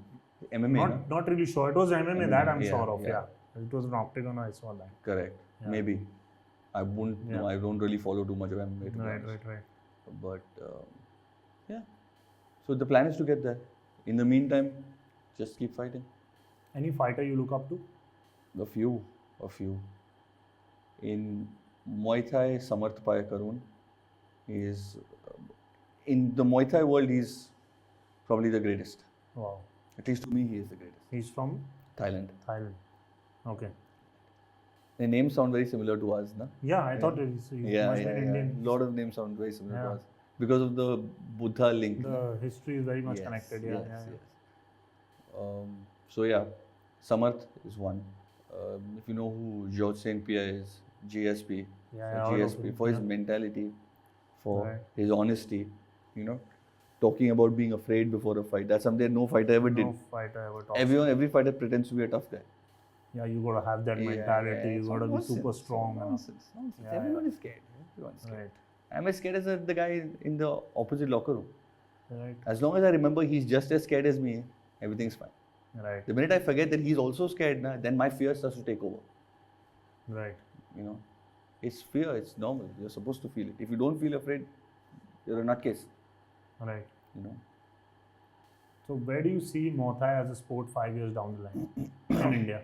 MMA,
Not really sure. It was MMA, that I'm sure of,
yeah.
It was an octagon, I saw that.
Correct.
Yeah.
Maybe. I wouldn't know. I don't really follow too much of MMA. to be honest.
Right.
But yeah. So the plan is to get there. In the meantime, just keep fighting.
Any fighter you look up to?
A few. In Muay Thai, Samarth Karun is in the Muay Thai world. He's probably the greatest.
Wow.
At least to me, he is the greatest.
He's from
Thailand.
Thailand. Okay.
The names sound very similar to us, na?
Yeah, I thought he must be an Indian.
A lot of names sound very similar to
Yeah.
us because of the Buddha link.
The history is very much
Yes,
connected.
yes,
Yeah.
yes. So yeah, Samarth is one. If you know who George St. Pierre is, GSP,
Yeah,
for
I heard of
GSP,
him,
for his
yeah.
mentality, for
Right.
his honesty, you know, talking about being afraid before a fight. That's something no fighter ever did.
No fighter ever talks.
Every fighter pretends to be a tough guy.
Yeah, you gotta have that mentality. You gotta be super strong.
Nonsense.
Yeah,
Everyone is scared. Everyone's scared.
Right.
I'm as scared as the guy in the opposite locker room.
Right.
As long as I remember he's just as scared as me, everything's fine.
Right.
The minute I forget that he's also scared, then my fear starts to take over.
Right.
You know, it's fear. It's normal. You're supposed to feel it. If you don't feel afraid, you're a nutcase.
Right.
You know.
So where do you see Muay Thai as a sport 5 years down the line in India?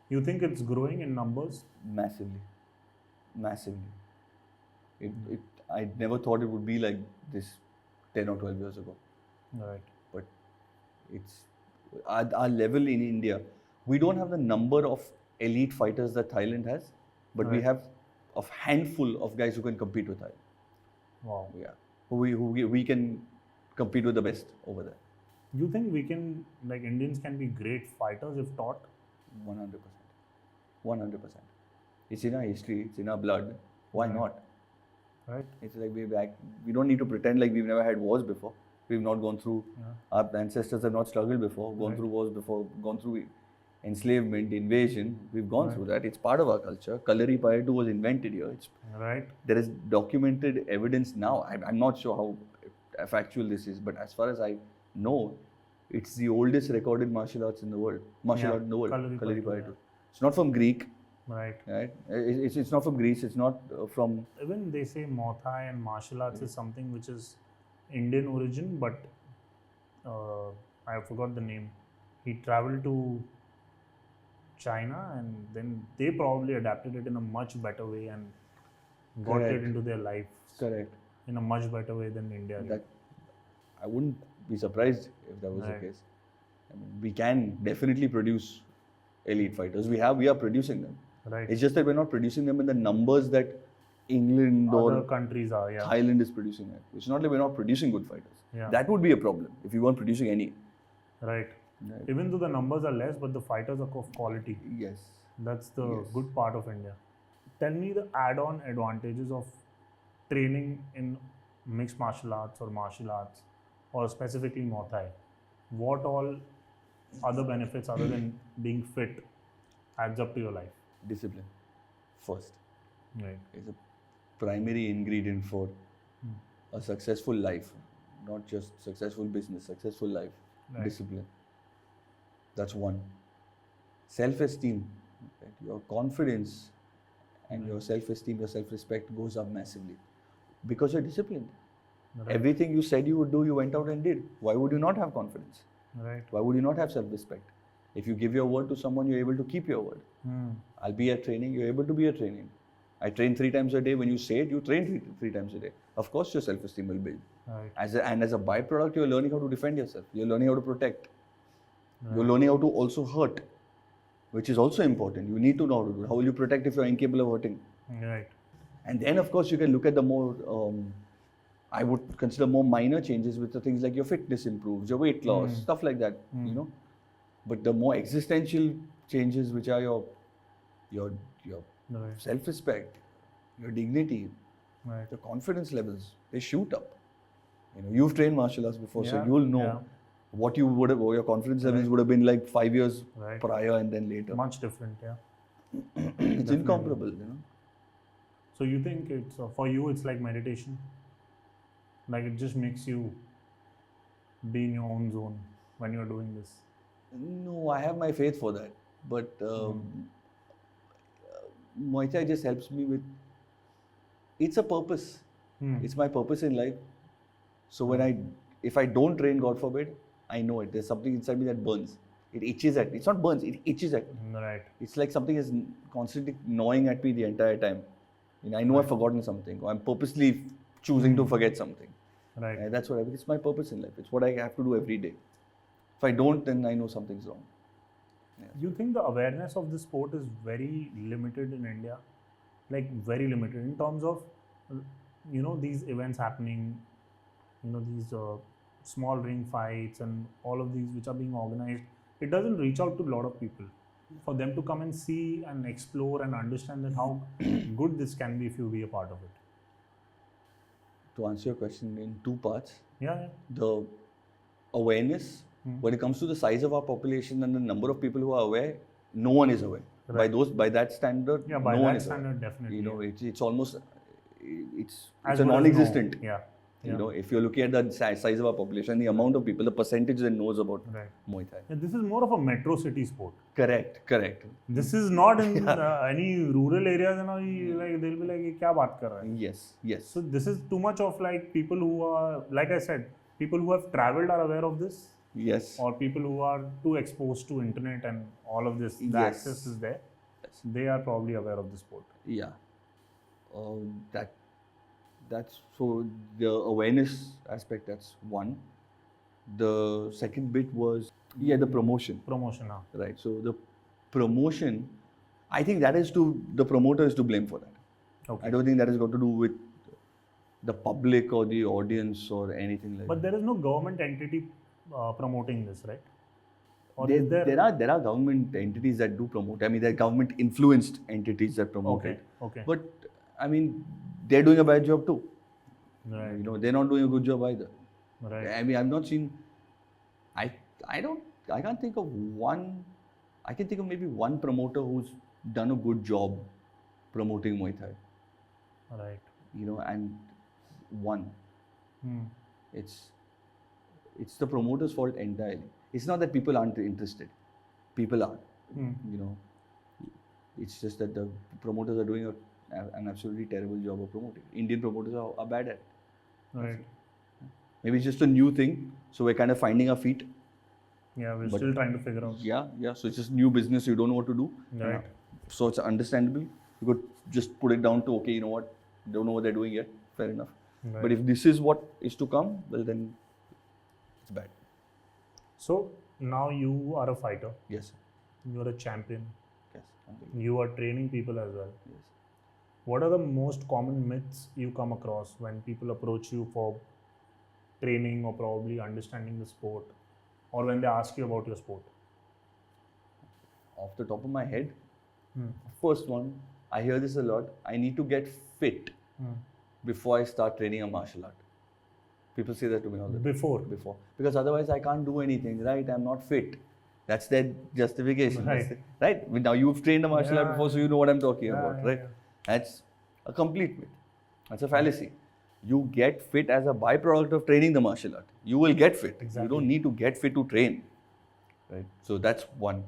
You think it's growing in numbers?
Massively. I never thought it would be like this 10 or 12 years ago.
Right.
But it's our level in India. We don't have the number of elite fighters that Thailand has, but we
Right.
have a handful of guys who can compete with Thailand.
Wow.
Yeah, we can compete with the best over there.
You think we can, like Indians can be great fighters if taught?
100%. 100%. It's in our history. It's in our blood. Why
Right.
not?
Right.
It's like we don't need to pretend like we've never had wars before. We've not gone through.
Yeah.
Our ancestors have not struggled before, gone
Right.
through wars before, gone through enslavement, invasion. We've gone
Right.
through that. It's part of our culture. Kalari Payattu was invented here.
Right.
There is documented evidence now. I'm not sure how factual this is, but as far as I know, it's the oldest recorded martial arts in the world. Martial
Yeah,
art in the world.
Kalari
Kalari
Payattu,
Payattu. It's not from Greek,
Right.
right? It's not from Greece. It's not from.
Even they say Muay Thai and martial arts is something which is Indian origin, but I forgot the name. He traveled to China and then they probably adapted it in a much better way and got
Correct.
it into their life
Correct.
in a much better way than India did.
That I wouldn't be surprised if that was
Right.
the case. I mean, we can definitely produce elite fighters. We are producing them.
Right.
It's just that we're not producing them in the numbers that England
Other
or
countries are, yeah.
Thailand is producing it. It's not like we're not producing good fighters.
Yeah.
That would be a problem if we weren't producing any.
Right.
Right.
Even though the numbers are less, but the fighters are of quality.
Yes.
That's the
Yes.
good part of India. Tell me the add-on advantages of training in mixed martial arts or martial arts, or specifically Muay Thai. What all other benefits other than being fit adds up to your life?
Discipline. First.
Right.
It's a primary ingredient for a successful life. Not just successful business, successful life.
Right.
Discipline. That's one. Self-esteem. Right? Your confidence and your self-esteem, your self-respect goes up massively because you're disciplined.
Right.
Everything you said you would do, you went out and did. Why would you not have confidence?
Right.
Why would you not have self-respect? If you give your word to someone, you're able to keep your word. I'll be at training, you're able to be at training. I train 3 times a day. When you say it, you train three times a day. Of course, your self-esteem will build.
Right.
As a byproduct, you're learning how to defend yourself. You're learning how to protect. You're learning how to also hurt, which is also important. You need to know how to do it. How will you protect if you're incapable of hurting?
Right.
And then, of course, you can look at the more, I would consider more minor changes, which are things like your fitness improves, your weight loss, stuff like that, you know. But the more existential changes, which are your
Right.
self-respect, your dignity,
Right.
your confidence levels, they shoot up. You know, you've trained martial arts before, so
Yeah,
you'll know
yeah.
what you would have, or your confidence levels would have been like 5 years
Right.
prior and then later.
Much different, yeah.
It's incomparable, you know.
So you think it's for you it's like meditation, like it just makes you be in your own zone when you're doing this.
No, I have my faith for that, but Muay Thai just helps me with. It's a purpose. It's my purpose in life. So if I don't train, God forbid, I know it. There's something inside me that burns. It itches at me. It's not burns. It itches at me.
Right.
It's like something is constantly gnawing at me the entire time. You know, I know I've forgotten something, or I'm purposely choosing to forget something.
Right.
And that's what it's my purpose in life. It's what I have to do every day. If I don't, then I know something's wrong.
You think the awareness of the sport is very limited in India? Like very limited in terms of, these events happening, these small ring fights and all of these which are being organized. It doesn't reach out to a lot of people for them to come and see and explore and understand that how good this can be if you be a part of it.
To answer your question in two parts,
Yeah.
the awareness, when it comes to the size of our population and the number of people who are aware, no one is aware.
Right.
By that standard,
Yeah, by
no one
that
is aware.
standard, definitely.
You know, it's almost, it's
As
a
good as
non-existent.
no. Yeah.
You know, if you're looking at the size of our population, the amount of people, the percentage that knows about
Right.
Muay Thai.
Yeah, this is more of a metro city sport.
Correct.
This is not in any rural areas, and all. Like they'll be like, "ये क्या बात कर रहा है?"
Yes.
So this is too much of like people who are, like I said, people who have traveled are aware of this,
Yes.
or people who are too exposed to internet and all of this. The
Yes.
access is there.
Yes.
They are probably aware of the sport.
Yeah. That's so the awareness aspect, that's one. The second bit was the promotion.
Promotion,
Right. So the promotion, I think that is the promoter is to blame for that.
Okay.
I don't think that has got to do with the public or the audience or anything like
But
that.
there is no government entity promoting this, right? Or
There,
is there?
there are government entities that do promote. I mean, there are government influenced entities that promote it.
Okay.
But I mean, they're doing a bad job too.
Right.
You know, they're not doing a good job either.
Right.
I mean, I've not seen. I can't think of one. I can think of maybe one promoter who's done a good job promoting Muay Thai.
Right.
You know, and one.
Hmm.
It's the promoter's fault entirely. It's not that people aren't interested. People are. You know, it's just that the promoters are doing an absolutely terrible job of promoting. Indian promoters are bad at it.
Right.
Maybe it's just a new thing, so we're kind of finding our feet.
Yeah, we're
But-
still trying to figure out.
Yeah. So it's just new business. You don't know what to do.
Right.
So it's understandable. You could just put it down to, okay, you know what? Don't know what they're doing yet. Fair enough.
Right.
But if this is what is to come, well then it's bad.
So now you are a fighter.
Yes.
You are a champion.
Yes.
You are training people as well.
Yes.
What are the most common myths you come across when people approach you for training or probably understanding the sport, or when they ask you about your sport?
Off the top of my head, first one, I hear this a lot. I need to get fit before I start training a martial art. People say that to me all the time. Before. Because otherwise I can't do anything, right? I'm not fit. That's their justification.
Right.
Right? Now you've trained a martial art before, so you know what I'm talking about, right?
Yeah.
That's a complete myth. That's a fallacy. You get fit as a byproduct of training the martial art. You will get fit.
Exactly.
You don't need to get fit to train. Right? So that's one.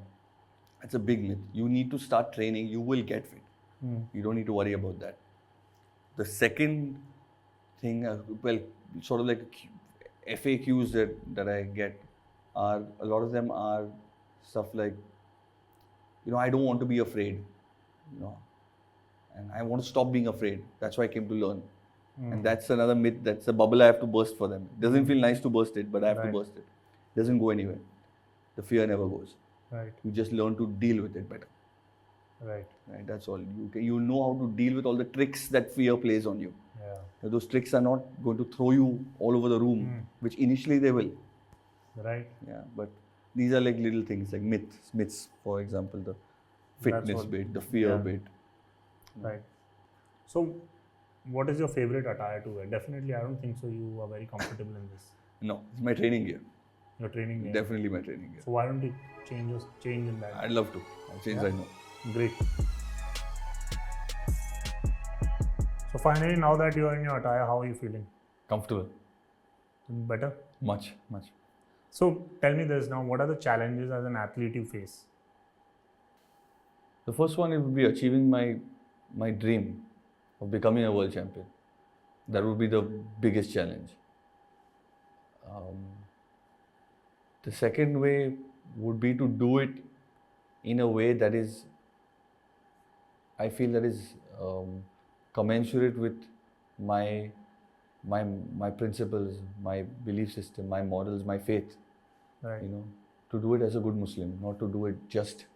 That's a big myth. You need to start training, you will get fit. You don't need to worry about that. The second thing, sort of like FAQs that I get are, a lot of them are stuff like, I don't want to be afraid, and I want to stop being afraid. That's why I came to learn. And that's another myth. That's a bubble I have to burst for them. It doesn't feel nice to burst it, but I have to burst it. It doesn't go anywhere. The fear never goes.
Right.
You just learn to deal with it better.
Right.
That's all. You know how to deal with all the tricks that fear plays on you.
Yeah.
Those tricks are not going to throw you all over the room, which initially they will.
Right.
Yeah, but these are like little things, like myths, for example, the fitness bit, the fear bit.
Right. So, what is your favorite attire to wear? Definitely, I don't think so. You are very comfortable in this.
No, it's my training gear.
Your training gear.
Definitely my training gear.
So why don't you change in that?
I'd love to. I'll change right now.
Great. So finally, now that you are in your attire, how are you feeling?
Comfortable.
Better?
Much.
So tell me this now, what are the challenges as an athlete you face?
The first one, it would be achieving my dream of becoming a world champion. That would be the biggest challenge. The second way would be to do it in a way that is, I feel that is commensurate with my principles, my belief system, my morals, my faith.
Right.
You know, to do it as a good Muslim, not to do it just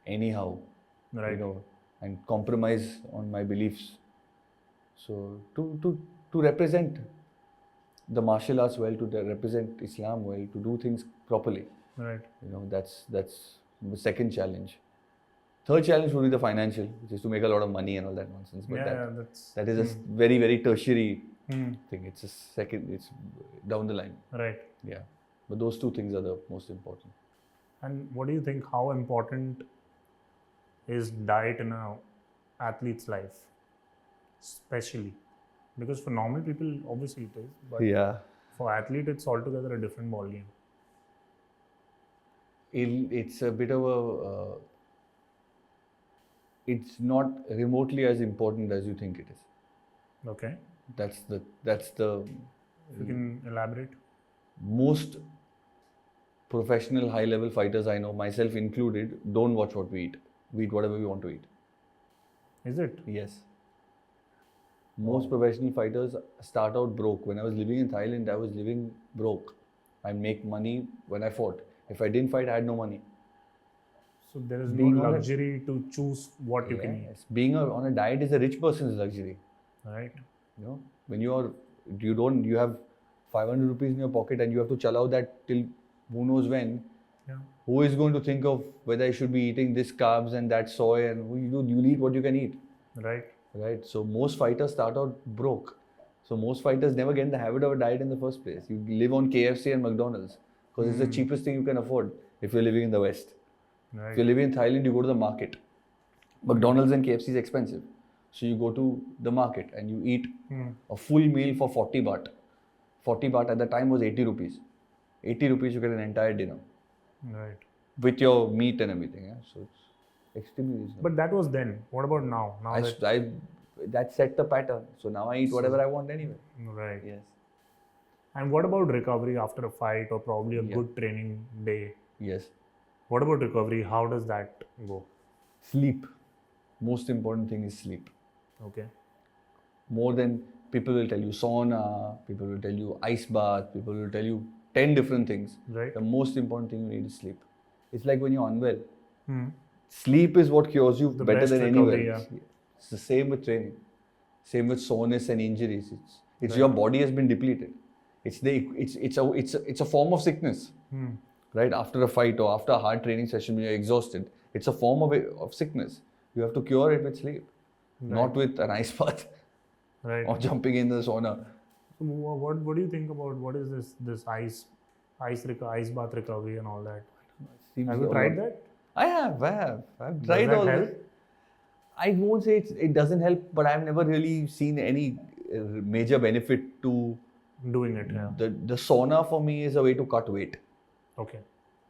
anyhow.
Right.
You know, and compromise on my beliefs. So to represent the martial arts well, to represent Islam well, to do things properly.
Right.
You know, that's the second challenge. Third challenge would be the financial, which is to make a lot of money and all that nonsense. But that is a very, very tertiary thing. It's a second, it's down the line.
Right.
Yeah. But those two things are the most important.
And what do you think, how important is diet in an athlete's life? Especially. Because for normal people, obviously it is. But
Yeah.
for athlete, it's altogether a different ballgame.
It's a bit of a... it's not remotely as important as you think it is.
Okay.
That's the
You can elaborate.
Most professional high level fighters I know, myself included, don't watch what we eat. We eat whatever we want to eat.
Is it?
Yes. Most professional fighters start out broke. When I was living in Thailand, I was living broke. I make money when I fought. If I didn't fight, I had no money.
So there is
Being
no
on a-
luxury to choose what you can eat.
Yes. Being on a diet is a rich person's luxury.
Right.
You know, when you have 500 rupees in your pocket and you have to chalao that till who knows when.
Yeah.
Who is going to think of whether I should be eating this carbs and that soy, and you eat what you can eat.
Right.
Right. So most fighters start out broke. So most fighters never get in the habit of a diet in the first place. You live on KFC and McDonald's because it's the cheapest thing you can afford if you're living in the West.
Right.
If you're living in Thailand, you go to the market. McDonald's and KFC is expensive. So you go to the market and you eat a full meal for 40 baht. 40 baht at the time was 80 rupees. 80 rupees you get an entire dinner.
Right.
With your meat and everything. Yeah? So it's extremely reasonable.
But that was then. What about now? Now
That set the pattern. So now I eat whatever I want anyway.
Right.
Yes.
And what about recovery after a fight or probably a good training day?
Yes.
What about recovery? How does that go?
Sleep. Most important thing is sleep.
Okay.
More than people will tell you sauna, people will tell you ice bath, people will tell you 10 different things.
Right.
The most important thing you need is sleep. It's like when you're unwell. Sleep is what cures you better
best
than anywhere
recovery,
else. It's the same with training. Same with soreness and injuries. It's your body has been depleted. It's a form of sickness. Right? After a fight or after a hard training session when you're exhausted, it's a form of sickness. You have to cure it with sleep. Not with an ice bath.
Right.
Or jumping in the sauna.
So what do you think about what is this ice bath recovery and all that? Have you tried that?
I have. I've tried
Does
all
that
this.
help?
I won't say it doesn't help, but I've never really seen any major benefit to
Doing it, yeah.
the sauna. For me is a way to cut weight.
Okay.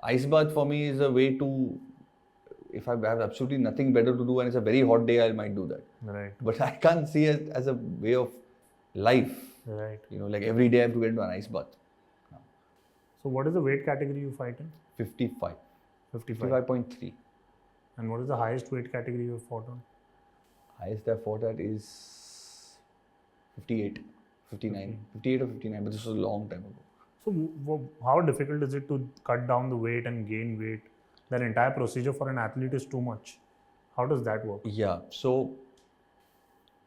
Ice bath for me is a way to, if I have absolutely nothing better to do and it's a very hot day, I might do that.
Right.
But I can't see it as a way of life.
Right.
You know, like every day I have to get into an ice bath.
So what is the weight category you fight in?
55.
55.
55.3.
And what is the highest weight category you have fought on?
Highest I fought at is 58, 59, 58 or 59, but this was a long time ago.
So how difficult is it to cut down the weight and gain weight? That entire procedure for an athlete is too much. How does that work?
Yeah, so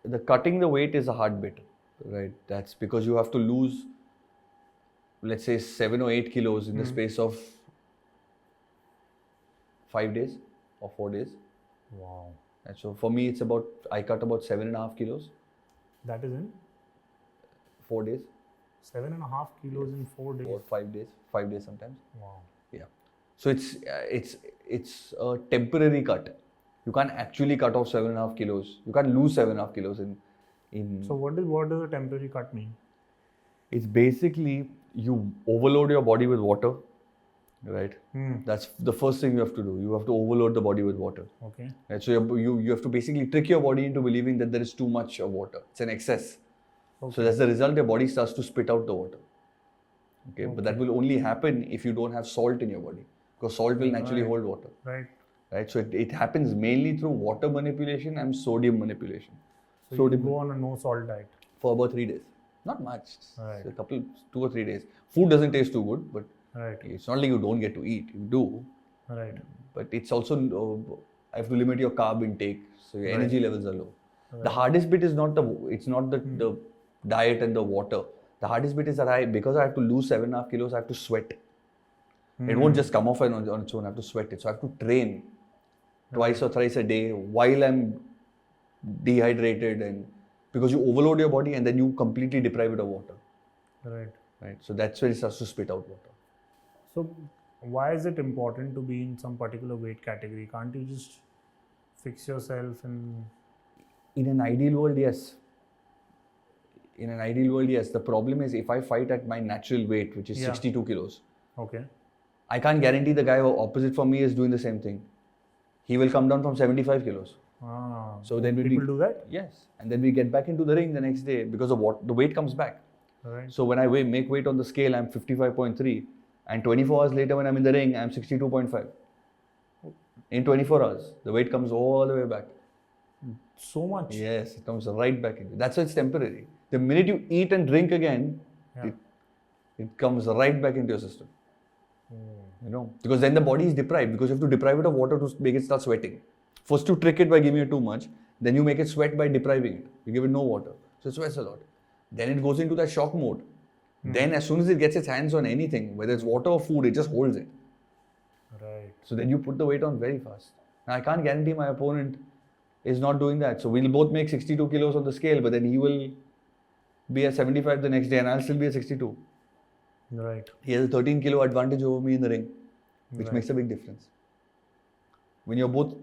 the cutting the weight is a hard bit, right? That's because you have to lose, let's say 7 or 8 kilos in the space of 5 days or 4 days.
Wow.
And so for me, I cut about 7.5 kilos,
That is in
4 days,
7.5 kilos in 4 days.
or 5 days, 5 days sometimes.
Wow.
Yeah. So it's a temporary cut. You can't actually cut off 7.5 kilos. You can't lose 7.5 kilos in.
So what does a temporary cut mean?
It's basically you overload your body with water, right? That's the first thing you have to do. You have to overload the body with water.
Okay.
Right? So you have to basically trick your body into believing that there is too much of water. It's an excess.
Okay.
So as a result, your body starts to spit out the water. Okay? But that will only happen if you don't have salt in your body, because salt will naturally hold water.
Right.
Right? So it happens mainly through water manipulation and sodium manipulation.
So you go on a no salt diet.
For about 3 days. Not much.
Right.
It's 2 or 3 days. Food doesn't taste too good, but
Right.
It's not like you don't get to eat. You do.
Right.
But it's also, I have to limit your carb intake. So your energy levels are low. The
Right.
hardest bit is not the diet and the water. The hardest bit is that because I have to lose 7.5 kilos, I have to sweat. It won't just come off on its own. I have to sweat it. So I have to train twice or thrice a day while I'm dehydrated, and because you overload your body and then you completely deprive it of water.
Right.
So that's where it starts to spit out water.
So why is it important to be in some particular weight category? Can't you just fix yourself and...
In an ideal world, yes. In an ideal world, yes. The problem is if I fight at my natural weight, which is 62 kilos,
Okay.
I can't guarantee the guy opposite from me is doing the same thing. He will come down from 75 kilos. So then
people do that?
Yes. And then we get back into the ring the next day because of what? The weight comes back.
Right.
So when I make weight on the scale, I'm 55.3. And 24 hours later when I'm in the ring, I'm 62.5. In 24 hours, the weight comes all the way back.
So much?
Yes, it comes right back into. That's why it's temporary. The minute you eat and drink again, it comes right back into your system. You know, because then the body is deprived, because you have to deprive it of water to make it start sweating. First you trick it by giving it too much, then you make it sweat by depriving it. You give it no water, so it sweats a lot. Then it goes into that shock mode. Then as soon as it gets its hands on anything, whether it's water or food, it just holds it.
Right.
So then you put the weight on very fast. Now I can't guarantee my opponent is not doing that. So we'll both make 62 kilos on the scale, but then he will be at 75 the next day and I'll still be at 62.
Right.
He has a 13 kilo advantage over me in the ring, which makes a big difference. When you're both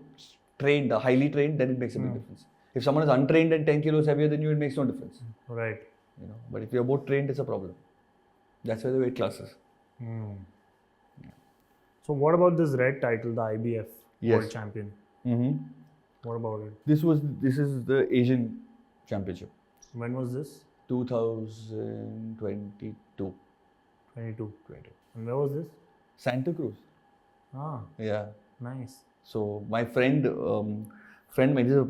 trained, highly trained, then it makes a big difference. If someone is untrained and 10 kilos heavier than you, it makes no difference.
Right.
You know, but if you're both trained, it's a problem. That's why the weight classes.
So what about this red title, the IBF World Champion?
Mm-hmm.
What about it?
This is the Asian Championship.
When was this?
2022.
22. And where was this?
Santa Cruz.
Ah,
Yeah.
nice.
So my friend,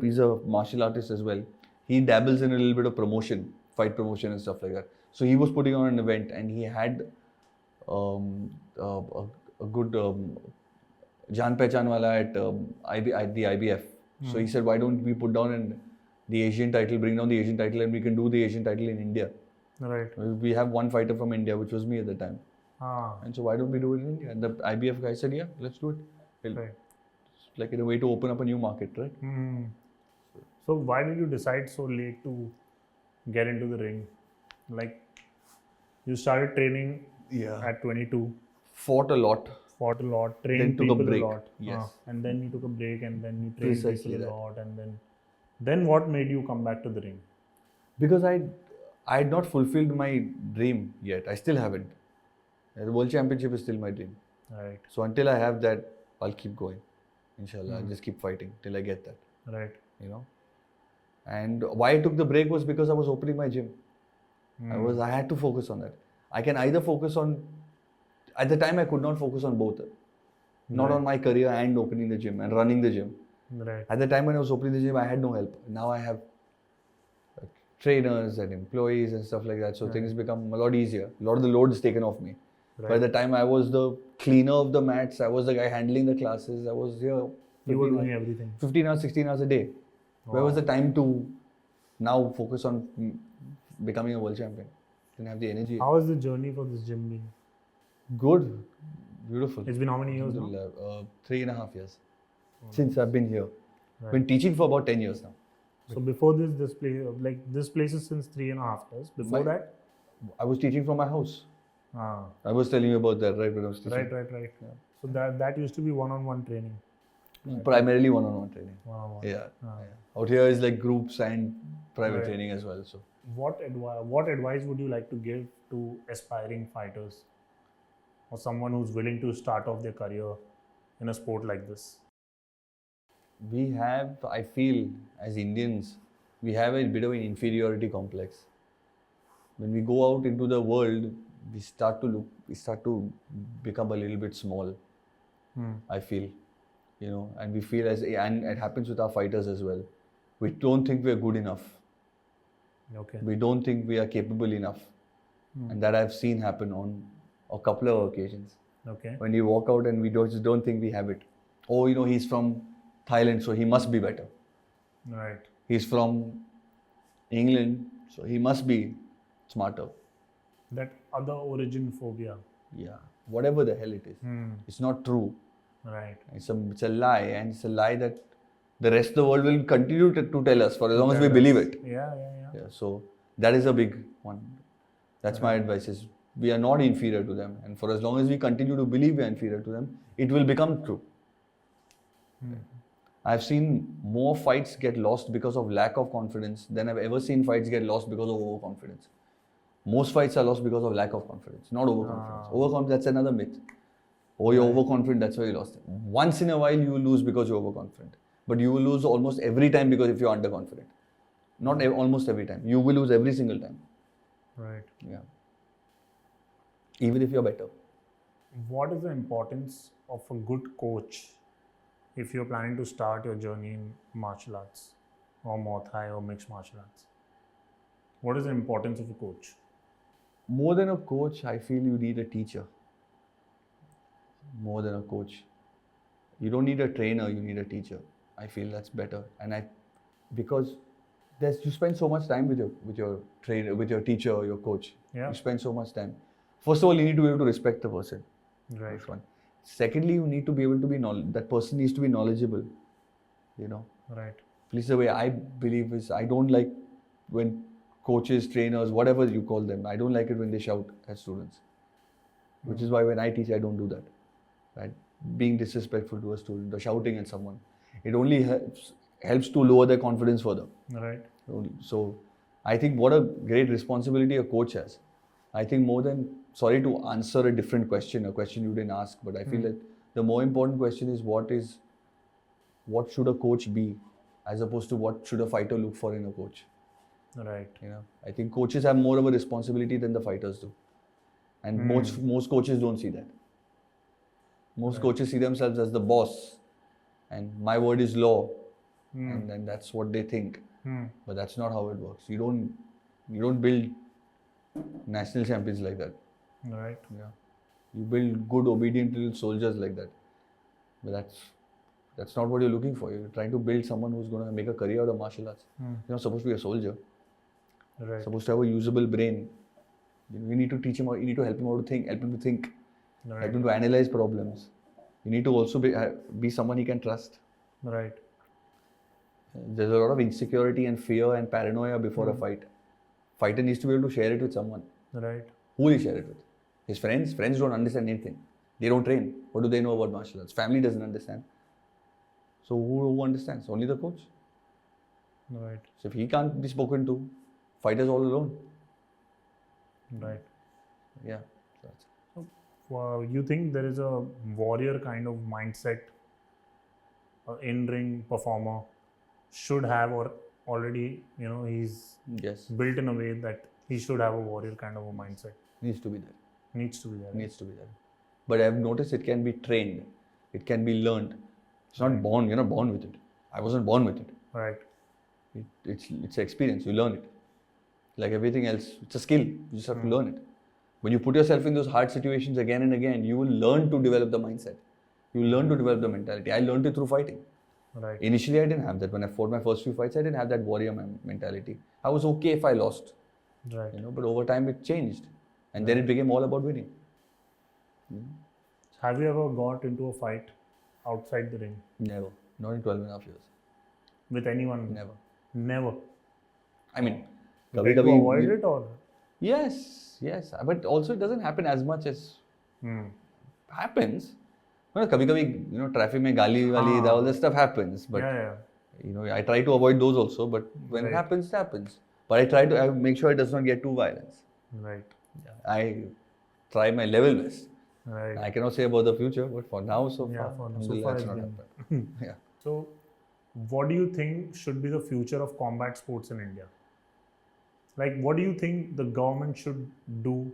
he's a martial artist as well. He dabbles in a little bit of promotion, fight promotion and stuff like that. So he was putting on an event and he had a good Jaan Pehchan wala at the IBF. So he said, why don't we put down the Asian title, bring down the Asian title, and we can do the Asian title in India.
Right.
We have one fighter from India, which was me at the time. And so why don't we do it in India? And the IBF guy said, yeah, let's do it.
Right.
It's like in a way to open up a new market, right?
So why did you decide so late to get into the ring? Like, you started training at 22.
Fought a lot,
trained
took a
people
break.
a lot.
Yes.
And then you took a break and then you trained
Precisely
people a
that.
lot. And then what made you come back to the ring?
Because I had not fulfilled my dream yet. I still haven't. The World Championship is still my dream.
Right.
So until I have that, I'll keep going. Inshallah, I'll just keep fighting till I get that.
Right.
You know. And why I took the break was because I was opening my gym. I had to focus on that. I can either focus on, at the time I could not focus on both. Not on my career and opening the gym and running the gym.
Right.
At the time when I was opening the gym, I had no help. Now I have trainers and employees and stuff like that. So things become a lot easier. A lot of the load is taken off me. By the time I was the cleaner of the mats, I was the guy handling the classes, I was here.
You were doing everything.
15 hours, 16 hours a day. Where was the time to now focus on becoming a world champion? Didn't have the energy.
How has the journey for this gym been?
Good. Beautiful.
It's been how many years now?
3.5 years. Since I've been here. Been teaching for about 10 years now.
So before this place is since 3.5 years. Before that?
I was teaching from my house. I was telling you about that, right? When I was teaching.
Right. Yeah. So that used to be one-on-one training.
Primarily one-on-one training.
One-on-one.
Yeah. Out here is like groups and private training as well. So
what advice would you like to give to aspiring fighters or someone who's willing to start off their career in a sport like this?
We have, I feel, as Indians, we have a bit of an inferiority complex. When we go out into the world, we start to become a little bit small. I feel, and we feel and it happens with our fighters as well. We don't think we are good enough.
Okay.
We don't think we are capable enough, and that I've seen happen on
a couple of occasions.
Okay.
When we walk out and we just don't think we have it. Oh, he's from Thailand, so he must be better.
Right.
He's from England, so he must be smarter.
That other origin phobia.
Yeah, whatever the hell it is. It's not true.
Right.
It's a lie, and it's a lie that the rest of the world will continue to tell us for as long as we
Tell
believe
us.
it.
Yeah.
Yeah, so that is a big one. That's my advice is we are not inferior to them, and for as long as we continue to believe we are inferior to them, it will become true. I've seen more fights get lost because of lack of confidence than I've ever seen fights get lost because of overconfidence. Most fights are lost because of lack of confidence, not overconfidence. Overconfidence, that's another myth. Oh, you're overconfident, that's why you lost. Once in a while you will lose because you're overconfident. But you will lose almost every time because if you're underconfident. Not almost every time. You will lose every single time.
Right.
Yeah. Even if you're better.
What is the importance of a good coach if you're planning to start your journey in martial arts or Muay Thai or mixed martial arts? What is the importance of a coach?
More than a coach, I feel you need a teacher. More than a coach. You don't need a trainer, you need a teacher. I feel that's better. Because you spend so much time with your trainer, with your teacher or your coach.
Yeah.
You spend so much time. First of all, you need to be able to respect the person.
Right.
First one. Secondly, you need to be able to be that person needs to be knowledgeable.
Right.
At least the way I believe is I don't like when coaches, trainers, whatever you call them, I don't like it when they shout at students. Which is why when I teach, I don't do that. Right? Being disrespectful to a student or shouting at someone. It only helps to lower their confidence further.
Right.
So I think what a great responsibility a coach has. I think more than, sorry to answer a different question, a question you didn't ask, but I feel that the more important question is what should a coach be as opposed to what should a fighter look for in a coach.
Right.
I think coaches have more of a responsibility than the fighters do. And most coaches don't see that. Most coaches see themselves as the boss and my word is law and then that's what they think. But that's not how it works. You don't build national champions like that.
Right.
Yeah. You build good, obedient little soldiers like that. But that's not what you're looking for. You're trying to build someone who's going to make a career out of martial arts. You're not supposed to be a soldier.
Right.
You're supposed to have a usable brain. You need to teach him, you need to help him how to think, help him to think, help him to analyze problems. You need to also be someone he can trust.
Right.
There's a lot of insecurity and fear and paranoia before a fight. Fighter needs to be able to share it with someone.
Right.
Who will he share it with? His friends? Friends don't understand anything. They don't train. What do they know about martial arts? Family doesn't understand. So who understands? Only the coach.
Right.
So if he can't be spoken to, fighters all alone.
Right.
Yeah.
You think there is a warrior kind of mindset an in-ring performer should have, or already he's
Yes.
built in a way that he should have a warrior kind of a mindset?
Needs to be there.
Needs to be there.
Needs to be there. But I've noticed it can be trained. It can be learned. It's not born. You're not born with it. I wasn't born with it.
Right.
It's experience. You learn it. Like everything else, it's a skill. You just have to learn it. When you put yourself in those hard situations again and again, you will learn to develop the mindset. You will learn to develop the mentality. I learned it through fighting.
Right.
Initially, I didn't have that. When I fought my first few fights, I didn't have that warrior mentality. I was okay if I lost.
Right.
But over time it changed. And then it became all about winning.
Have you ever got into a fight outside the ring
Never. Not in 12.5 years.
with anyone?
Never.
Never.
I mean,
Try to avoid it, or?
Yes. But also it doesn't happen as much as happens. Kabhi, traffic mein gali wali, all that stuff happens. But
Yeah.
I try to avoid those also. But when it happens, it happens. But I make sure it does not get too violent.
Right.
I try my level best.
Right.
I cannot say about the future, but for now, so
Yeah,
far,
so far
it's
it's
not
been-
happened. Yeah.
So, what do you think should be the future of combat sports in India? Like, what do you think the government should do,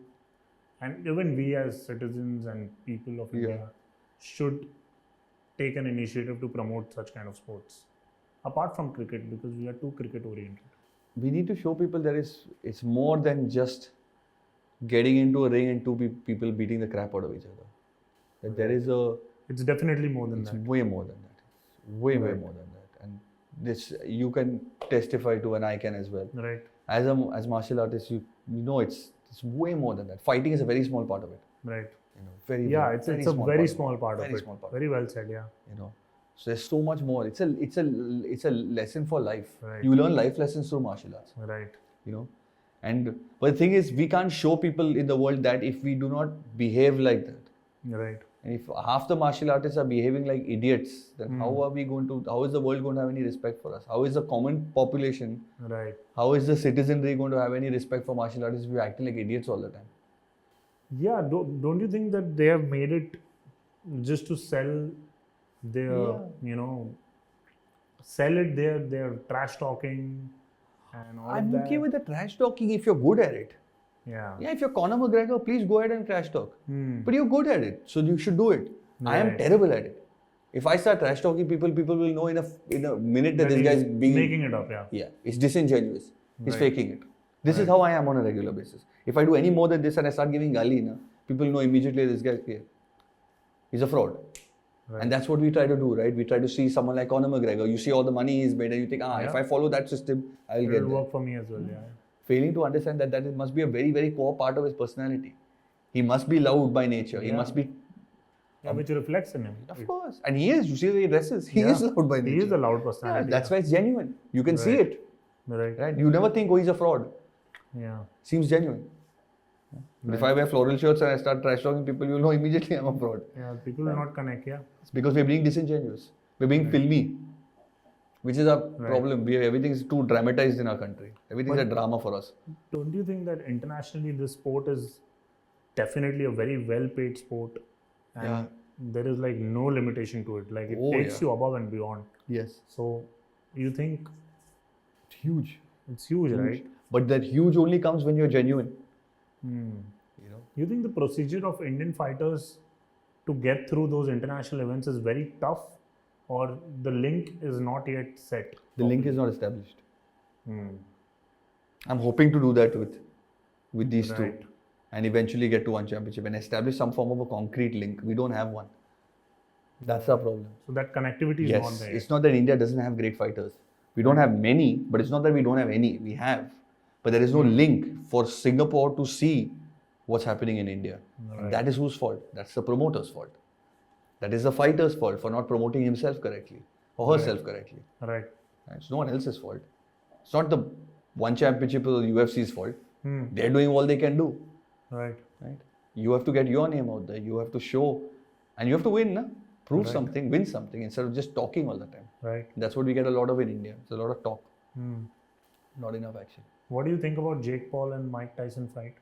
and even we as citizens and people of India should take an initiative to promote such kind of sports, apart from cricket, because we are too cricket oriented?
We need to show people it's more than just getting into a ring and two people beating the crap out of each other. That there is a
It's definitely more than
it's
that.
way more than that. It's way more than that. And this you can testify to, and I can as well.
Right.
As martial artists, you know it's way more than that. Fighting is a very small part of it.
Right.
You know, very
Yeah,
very,
it's
very
a very small
part
part
of it.
of
Very
it.
small part.
Very well said. Yeah.
You know, so there's so much more. It's a lesson for life.
Right.
You learn life lessons through martial arts.
Right.
You know, and but the thing is, we can't show people in the world that if we do not behave like that.
Right.
And if half the martial artists are behaving like idiots, then how is the world going to have any respect for us? How is the common population,
Right.
how is the citizenry going to have any respect for martial artists if we're acting like idiots all the time?
Yeah. Don't you think that they have made it just to sell their, sell it their trash talking and all
I'm
of that?
okay with the trash talking if you're good at it.
Yeah.
Yeah, if you're Conor McGregor, please go ahead and trash talk.
Hmm.
But you're good at it, so you should do it. I am
Right.
terrible at it. If I start trash talking people will know in a minute that this
he's
guy's being
making it up. Yeah.
Yeah, it's disingenuous. He's
Right.
faking it. This is how I am on a regular basis. If I do any more than this and I start giving gali, people know immediately this guy's here. He's a fraud.
Right.
And that's what we try to do, right? We try to see someone like Conor McGregor. You see all the money he's made and you think, if I follow that system, I'll get
It'll
there.
work for me as well. Yeah.
Failing to understand that it must be a very, very core part of his personality. He must be loud by nature. He
Yeah.
must be,
Yeah, which reflects in him.
of course. And he is. You see the way he dresses. He
Yeah.
is loud by nature.
He is a loud
Yeah,
personality.
that's why it's genuine. You can see
Right.
it.
Right.
Right? You never think, he's a fraud.
Yeah.
Seems genuine. But if I wear floral shirts and I start trash talking people, you'll know immediately I'm a fraud.
Yeah. People will not connect. Yeah.
It's because we're being disingenuous. We're being filmy. Which is a problem. Everything is too dramatized in our country. Everything is a drama for us.
Don't you think that internationally this sport is definitely a very well-paid sport, and there is like no limitation to it. Like it takes you above and beyond.
Yes.
So you think
It's huge.
it's huge, right?
But that huge only comes when you're genuine. You know.
You think the procedure of Indian fighters to get through those international events is very tough, or the link is not yet set?
The link is not established.
Hmm.
I'm hoping to do that with these two.
Right.
And eventually get to one championship and establish some form of a concrete link. We don't have one. That's our problem.
So that connectivity is
Yes,
not there.
it's not that India doesn't have great fighters. We don't have many, but it's not that we don't have any. We have. But there is no link for Singapore to see what's happening in India.
Right.
That is whose fault? That's the promoter's fault. That is the fighter's fault for not promoting himself correctly or herself correctly.
Right.
It's no one else's fault. It's not the one championship or the UFC's fault. They're doing all they can do.
Right.
Right? You have to get your name out there. You have to show, and you have to win. Na? Prove something, win something instead of just talking all the time.
Right.
That's what we get a lot of in India. It's a lot of talk, not enough action.
What do you think about Jake Paul and Mike Tyson fight?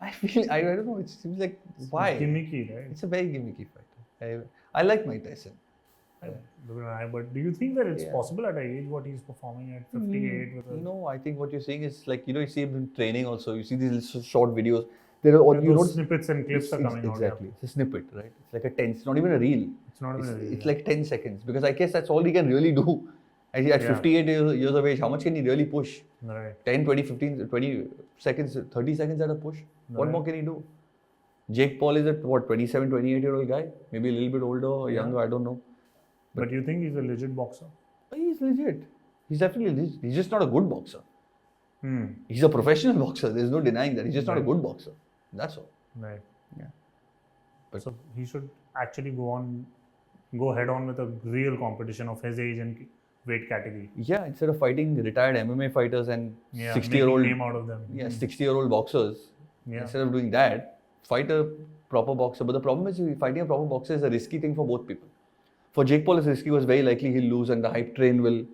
I don't know. It seems like why?
Gimmicky, right?
It's a very gimmicky fight. I like Mike Tyson.
But do you think that it's possible at an age what he's performing at 58 with a,
No, I think what you're saying is like you see him in training also. You see these little short videos. There are all
those snippets and clips are coming out.
Exactly. It's a snippet, right? It's like a 10. It's not even a reel.
It's not even a reel.
It's like 10 seconds because I guess that's all he can really do. And at 58 years of age, how much can he really push?
Right.
10, 20, 15, 20 seconds, 30 seconds at a push. What more can he do? Jake Paul is a 27, 28-year-old guy. Maybe a little bit older or younger, I don't know.
But you think he's a legit boxer?
He's legit. He's definitely legit. He's just not a good boxer.
Hmm.
He's a professional boxer. There's no denying that. He's just not a good boxer. That's all.
Right.
Yeah.
So he should actually go head on with a real competition of his age and weight category.
Yeah, instead of fighting retired MMA fighters and
Yeah,
60-year-old
making name out of them.
60-year-old boxers,
Yeah.
instead of doing that, fight a proper boxer. But the problem is fighting a proper boxer is a risky thing for both people. For Jake Paul, it's risky because very likely he'll lose and the hype train will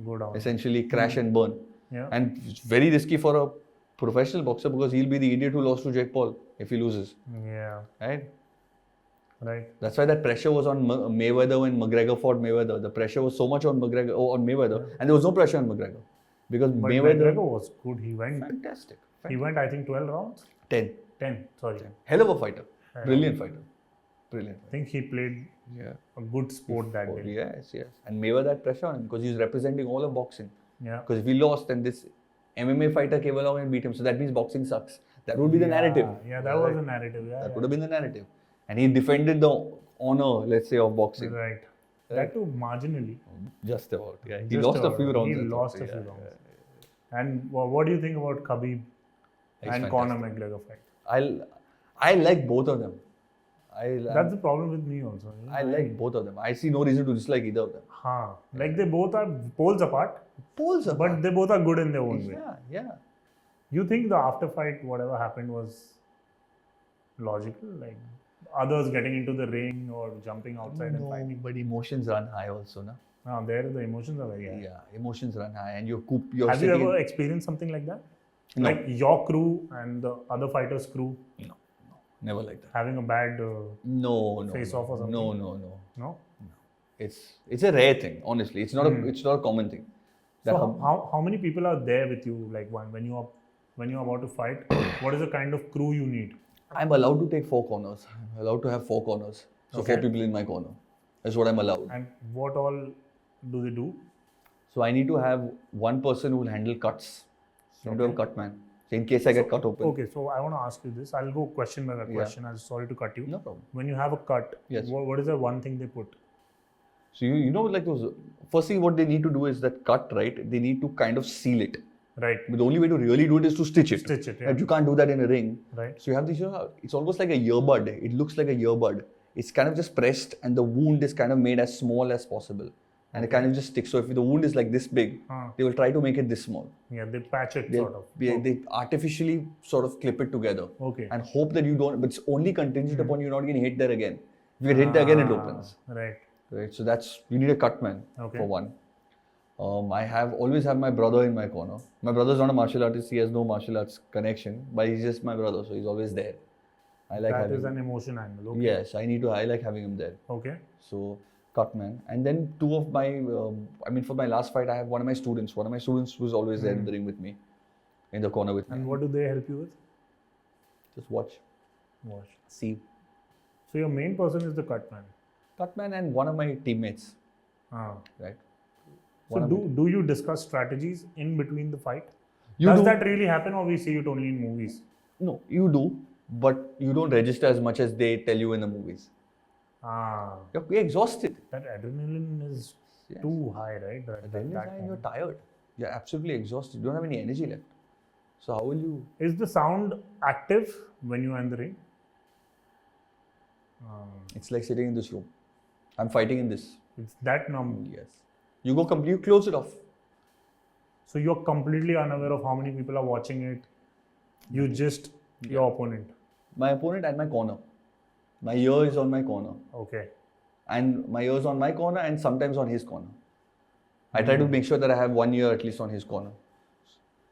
Go down.
essentially crash and burn.
Yeah.
And it's very risky for a professional boxer because he'll be the idiot who lost to Jake Paul if he loses.
Yeah.
Right?
Right.
That's why that pressure was on Mayweather when McGregor fought Mayweather. The pressure was so much on Mayweather, and there was no pressure on McGregor because
But
Mayweather
McGregor was good. He went.
fantastic.
He went. I think 12 rounds.
10.
10. Sorry.
Hell of a fighter. Brilliant fighter. Brilliant.
I think he played
Yeah.
a good sport that day.
Yes, yes. And Mayweather had pressure on him because he's representing all of boxing.
Yeah.
Because if he lost, then this MMA fighter came along and beat him. So that means boxing sucks. That would be the narrative.
Yeah, that was the narrative. Yeah,
That would have been the narrative. And he defended the honor, let's say, of boxing.
Right. That too marginally.
Just about. Yeah. He
Just
lost a
about.
few rounds.
He
I thought.
lost a few rounds. And what do you think about Khabib and Conor McGregor fight?
I like both of them.
That's the problem with me also.
I like both of them. I see no reason to dislike either of them.
Like they both are poles apart. But they both are good in their own way.
Yeah.
You think the after fight, whatever happened, was logical? Like others getting into the ring or jumping outside and fighting?
But emotions run high also, na?
There the emotions are very high.
Yeah, emotions run high, and you're
Have you ever experienced something like that?
No.
Like your crew and the other fighters' crew?
No, never like that.
Having a bad face off or something?
No. It's a rare thing, honestly. It's not a common thing.
So how many people are there with you? Like when you're about to fight, what is the kind of crew you need?
I'm allowed to take 4 corners. I'm allowed to have 4 corners. So 4 people in my corner. That's what I'm allowed.
And what all do they do?
So I need to have one person who will handle cuts. So I need to have a cut man. So in case I get cut open.
Okay, so I want to ask you this. I'll go question by question. I'm sorry to cut you.
No problem.
When you have a cut, what is the one thing they put?
So you know, like those. Firstly, what they need to do is that cut, right? They need to kind of seal it.
Right.
But the only way to really do it is to stitch it.
Stitch it. Yeah.
Right? You can't do that in a ring.
Right.
So you have this. It's almost like a earbud. It looks like a earbud. It's kind of just pressed, and the wound is kind of made as small as possible, and it kind of just sticks. So if the wound is like this big, they will try to make it this small.
Yeah, they patch it sort of.
They artificially sort of clip it together.
Okay.
And hope that you don't. But it's only contingent upon you not getting hit there again. If you get hit there again, it opens.
Right.
So that's, you need a cut man for one. I always have my brother in my corner. My brother's not a martial artist. He has no martial arts connection, but he's just my brother, so he's always there. I like
that
having
is an emotion angle. Okay.
Yes, I like having him there.
Okay.
So cut man, and then 2 of my, for my last fight, I have one of my students. One of my students who's always there in the ring with me, in the corner with me.
And what do they help you with?
Just watch, see.
So your main person is the cut man.
Cut man and one of my teammates. Right.
So do you discuss strategies in between the fight? Does that really happen, or we see it only in movies?
No, you do, but you don't register as much as they tell you in the movies. You're exhausted.
That adrenaline is too high, right?
Adrenaline is high and you're tired. You're absolutely exhausted. You don't have any energy left. So how will you?
Is the sound active when you are in the ring?
It's like sitting in this room. I'm fighting in this.
It's that numb.
Yes. You go completely, you close it off.
So you're completely unaware of how many people are watching it. You just your opponent.
My opponent and my corner. My ear is on my corner.
Okay.
And my ear is on my corner and sometimes on his corner. I try to make sure that I have one ear at least on his corner.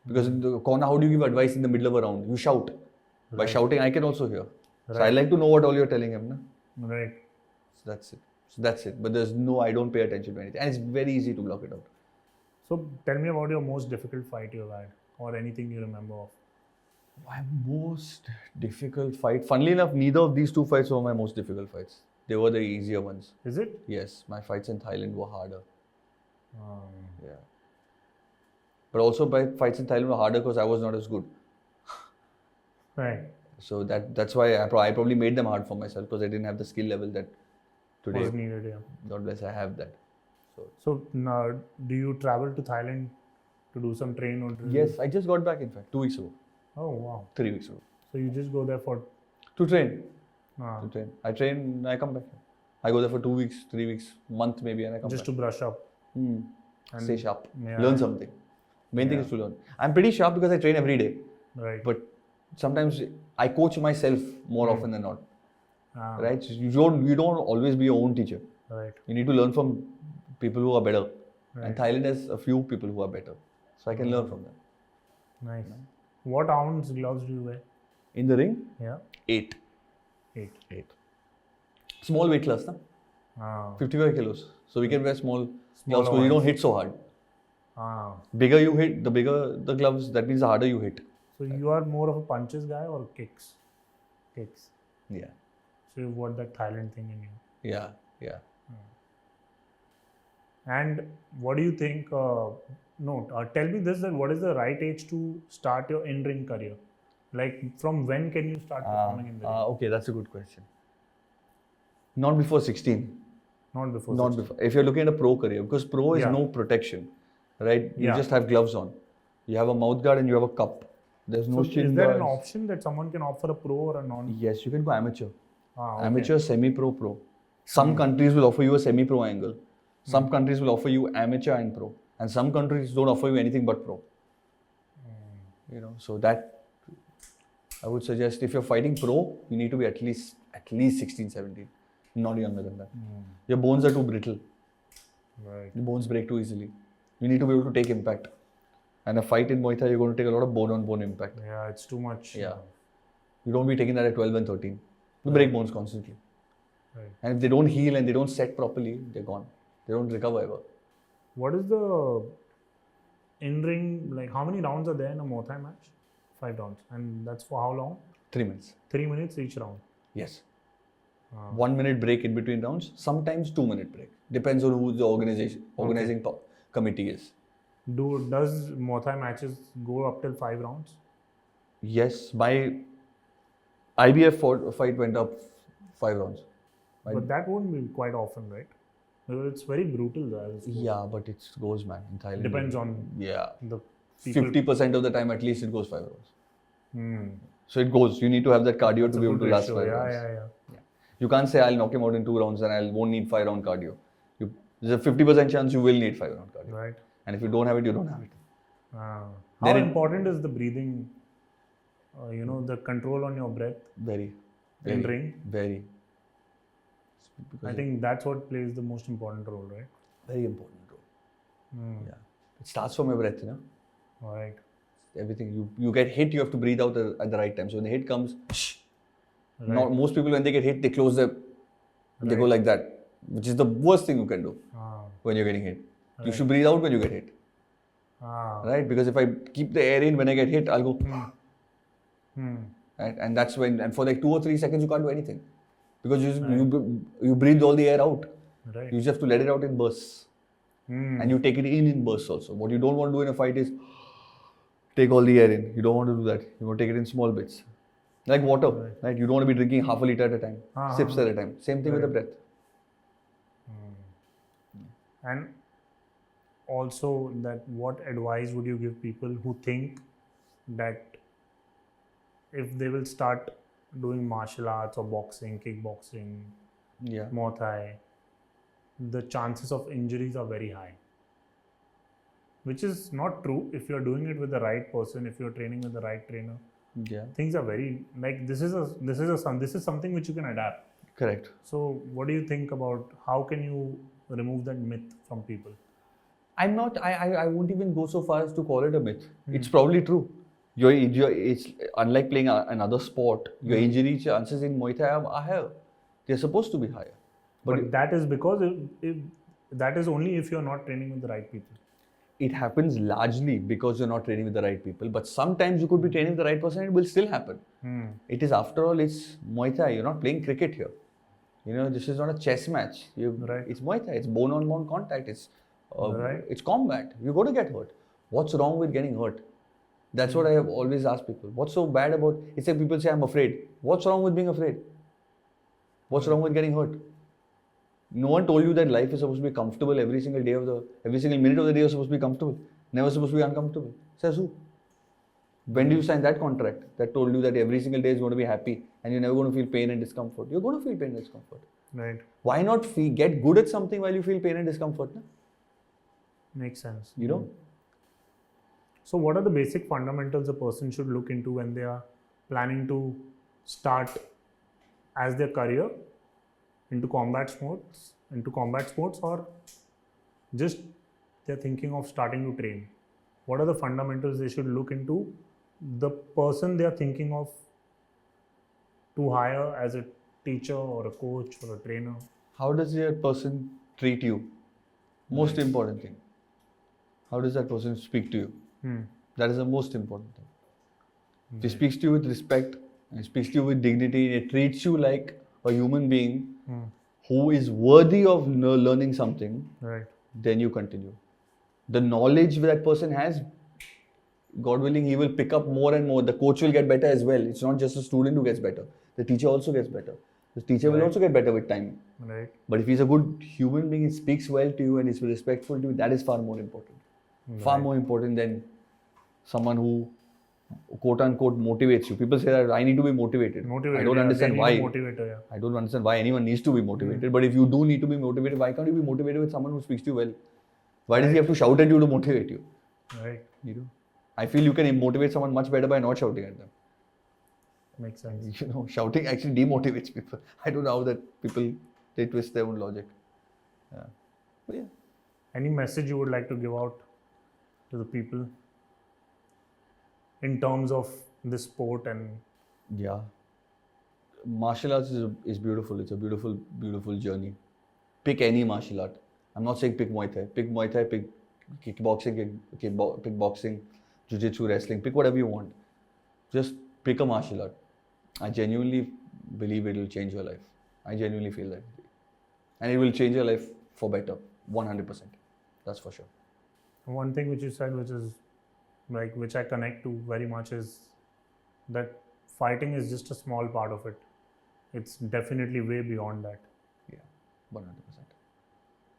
Because in the corner, how do you give advice in the middle of a round? You shout. By shouting, I can also hear. So I like to know what all you're telling him. Na?
Right.
So that's it. But I don't pay attention to anything. And it's very easy to block it out.
So tell me about your most difficult fight you've had, or anything you remember of.
My most difficult fight. Funnily enough, neither of these 2 fights were my most difficult fights. They were the easier ones.
Is it?
Yes, my fights in Thailand were harder. Yeah. But also my fights in Thailand were harder because I was not as good.
Right.
So that's why I probably made them hard for myself, because I didn't have the skill level that today.
Was needed, yeah.
God bless, I have that.
So now, do you travel to Thailand to do some train or drill?
Yes, I just got back in fact 2 weeks ago.
Oh wow.
3 weeks ago.
So you just go there for
To train.
To
train. I train, I come back. I go there for 2 weeks, 3 weeks, month maybe, and I come
just
back.
to brush up.
And stay sharp.
Yeah.
Learn something. Main thing is to learn. I'm pretty sharp because I train every day.
Right.
But sometimes I coach myself more often than not. Right? So you don't always be your own teacher.
Right.
You need to learn from people who are better. Right. And Thailand has a few people who are better. So I can learn from them.
Nice. What ounce gloves do you wear?
In the ring?
Yeah.
8.
8.
Small weight class, na? 55 kilos. So we can wear small gloves because you don't hit so hard. Bigger you hit, the bigger the gloves, that means the harder you hit.
So you are more of a punches guy or kicks? Kicks.
Yeah.
So you've got that Thailand thing in you.
Yeah.
And what do you think? Tell me this: that what is the right age to start your in-ring career? Like from when can you start performing in the ring?
Okay, that's a good question. Not before 16.
Not before.
Not
16.
before. If you're looking at a pro career, because pro is
Yeah.
no protection, right? You
Yeah.
just have gloves on. You have a mouth guard and you have a cup. There's no
So
shin
is there an
guards.
option that someone can opt for a pro or a non?
Yes, you can go amateur.
Okay.
Amateur, semi-pro, pro. Some countries will offer you a semi-pro angle. Some countries will offer you amateur and pro. And some countries don't offer you anything but pro. You know, so that I would suggest if you're fighting pro, you need to be at least 16, 17. Not younger than that. Your bones are too brittle.
Right.
The bones break too easily. You need to be able to take impact. And a fight in Muay Thai, you're going to take a lot of bone-on-bone impact.
Yeah, it's too much.
Yeah. You don't be taking that at 12 and 13. You break bones constantly.
Right.
And if they don't heal and they don't set properly, they're gone. They don't recover ever.
What is the in-ring, like how many rounds are there in a Muay Thai match? 5 rounds. And that's for how long?
3 minutes.
3 minutes each round.
Yes. 1 minute break in between rounds. Sometimes 2 minute break. Depends on who the organizing committee is.
Does Muay Thai matches go up till 5 rounds?
Yes. My IBF fight went up 5 rounds.
But that won't be quite often, right? Because it's very brutal.
Yeah, but it goes, man. In Thailand.
Depends on
Yeah.
the people.
50% of the time at least it goes 5 rounds.
Hmm.
So it goes. You need to have that cardio
It's
to
a
be able
good
to last
ratio.
5 rounds.
Yeah.
You can't say I'll knock him out in 2 rounds and I won't need 5 round cardio. There's a 50% chance you will need 5 round cardio.
Right.
And if you don't have it, you don't have it.
How
Then
important is the breathing? The control on your breath
Very.
in ring.
Very.
I think that's what plays the most important role, right?
Very important role. Yeah. It starts from your breath, you know.
All right.
Everything. You get hit, you have to breathe out at the right time. So when the hit comes, not most people when they get hit, they close their, they go like that, which is the worst thing you can do when you're getting hit. You should breathe out when you get hit. Right? Because if I keep the air in when I get hit, I'll go. Right? And that's when, and for like 2 or 3 seconds, you can't do anything. Because you breathe all the air out.
Right.
You just have to let it out in bursts. And you take it in bursts also. What you don't want to do in a fight is take all the air in. You don't want to do that. You want to take it in small bits. Like water, right? You don't want to be drinking half a liter at a time, sips at a time. Same thing with the breath.
And also, that what advice would you give people who think that if they will start doing martial arts or boxing, kickboxing, Muay Thai, the chances of injuries are very high? Which is not true if you're doing it with the right person, if you're training with the right trainer.
Yeah.
Things are very, like, this is something which you can adapt.
Correct.
So what do you think about how can you remove that myth from people?
I won't even go so far as to call it a myth. It's probably true. It's unlike playing another sport, your injury chances in Muay Thai are higher. They're supposed to be higher.
But that is because that is only if you're not training with the right people.
It happens largely because you're not training with the right people. But sometimes you could be training with the right person and it will still happen. It is, after all, it's Muay Thai. You're not playing cricket here. You know, this is not a chess match. It's Muay Thai. It's bone-on-bone contact. It's combat. You're going to get hurt. What's wrong with getting hurt? That's what I have always asked people. What's so bad about it? It's like people say, I'm afraid. What's wrong with being afraid? What's wrong with getting hurt? No one told you that life is supposed to be comfortable every single minute of the day is supposed to be comfortable. Never supposed to be uncomfortable. Says who? When do you sign that contract that told you that every single day is going to be happy and you're never going to feel pain and discomfort? You're going to feel pain and discomfort.
Right.
Why not get good at something while you feel pain and discomfort? Na?
Makes sense.
You know?
So what are the basic fundamentals a person should look into when they are planning to start as their career into combat sports, or just they're thinking of starting to train? What are the fundamentals they should look into? The person they are thinking of to hire as a teacher or a coach or a trainer.
How does that person treat you? Most important thing. How does that person speak to you? That is the most important thing. If he speaks to you with respect, and speaks to you with dignity, and he treats you like a human being who is worthy of learning something,
Right.
then you continue. The knowledge that person has, God willing, he will pick up more and more. The coach will get better as well. It's not just the student who gets better. The teacher also gets better. The teacher will also get better with time.
Right.
But if he's a good human being, he speaks well to you and is respectful to you, that is far more important. Far more important than someone who quote unquote motivates you. People say that I need to be motivated. I don't understand why. I don't understand why anyone needs to be motivated. But if you do need to be motivated, why can't you be motivated with someone who speaks to you well? Why does he have to shout at you to motivate you?
Right.
You know, I feel you can motivate someone much better by not shouting at them.
Makes sense.
You know, shouting actually demotivates people. I don't know how that people, they twist their own logic. Yeah. But yeah.
Any message you would like to give out to the people in terms of this sport and
Yeah. Martial arts is beautiful. It's a beautiful, beautiful journey. Pick any martial art. I'm not saying pick Muay Thai. Pick Muay Thai, pick kickboxing, pick boxing, jiu-jitsu, wrestling. Pick whatever you want. Just pick a martial art. I genuinely believe it will change your life. I genuinely feel that. And it will change your life for better. 100%. That's for sure.
one thing which you said, which is like, which I connect to very much, is that fighting is just a small part of it. It's definitely way beyond that.
Yeah, 100%.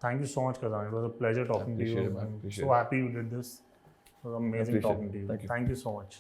Thank you so much, Kazaan. It was a pleasure talking to you.
Appreciate it, man.
I'm
Appreciate
so
it.
happy you did this. It was amazing
Appreciate
talking
it.
to you.
Thank you.
Thank you so much.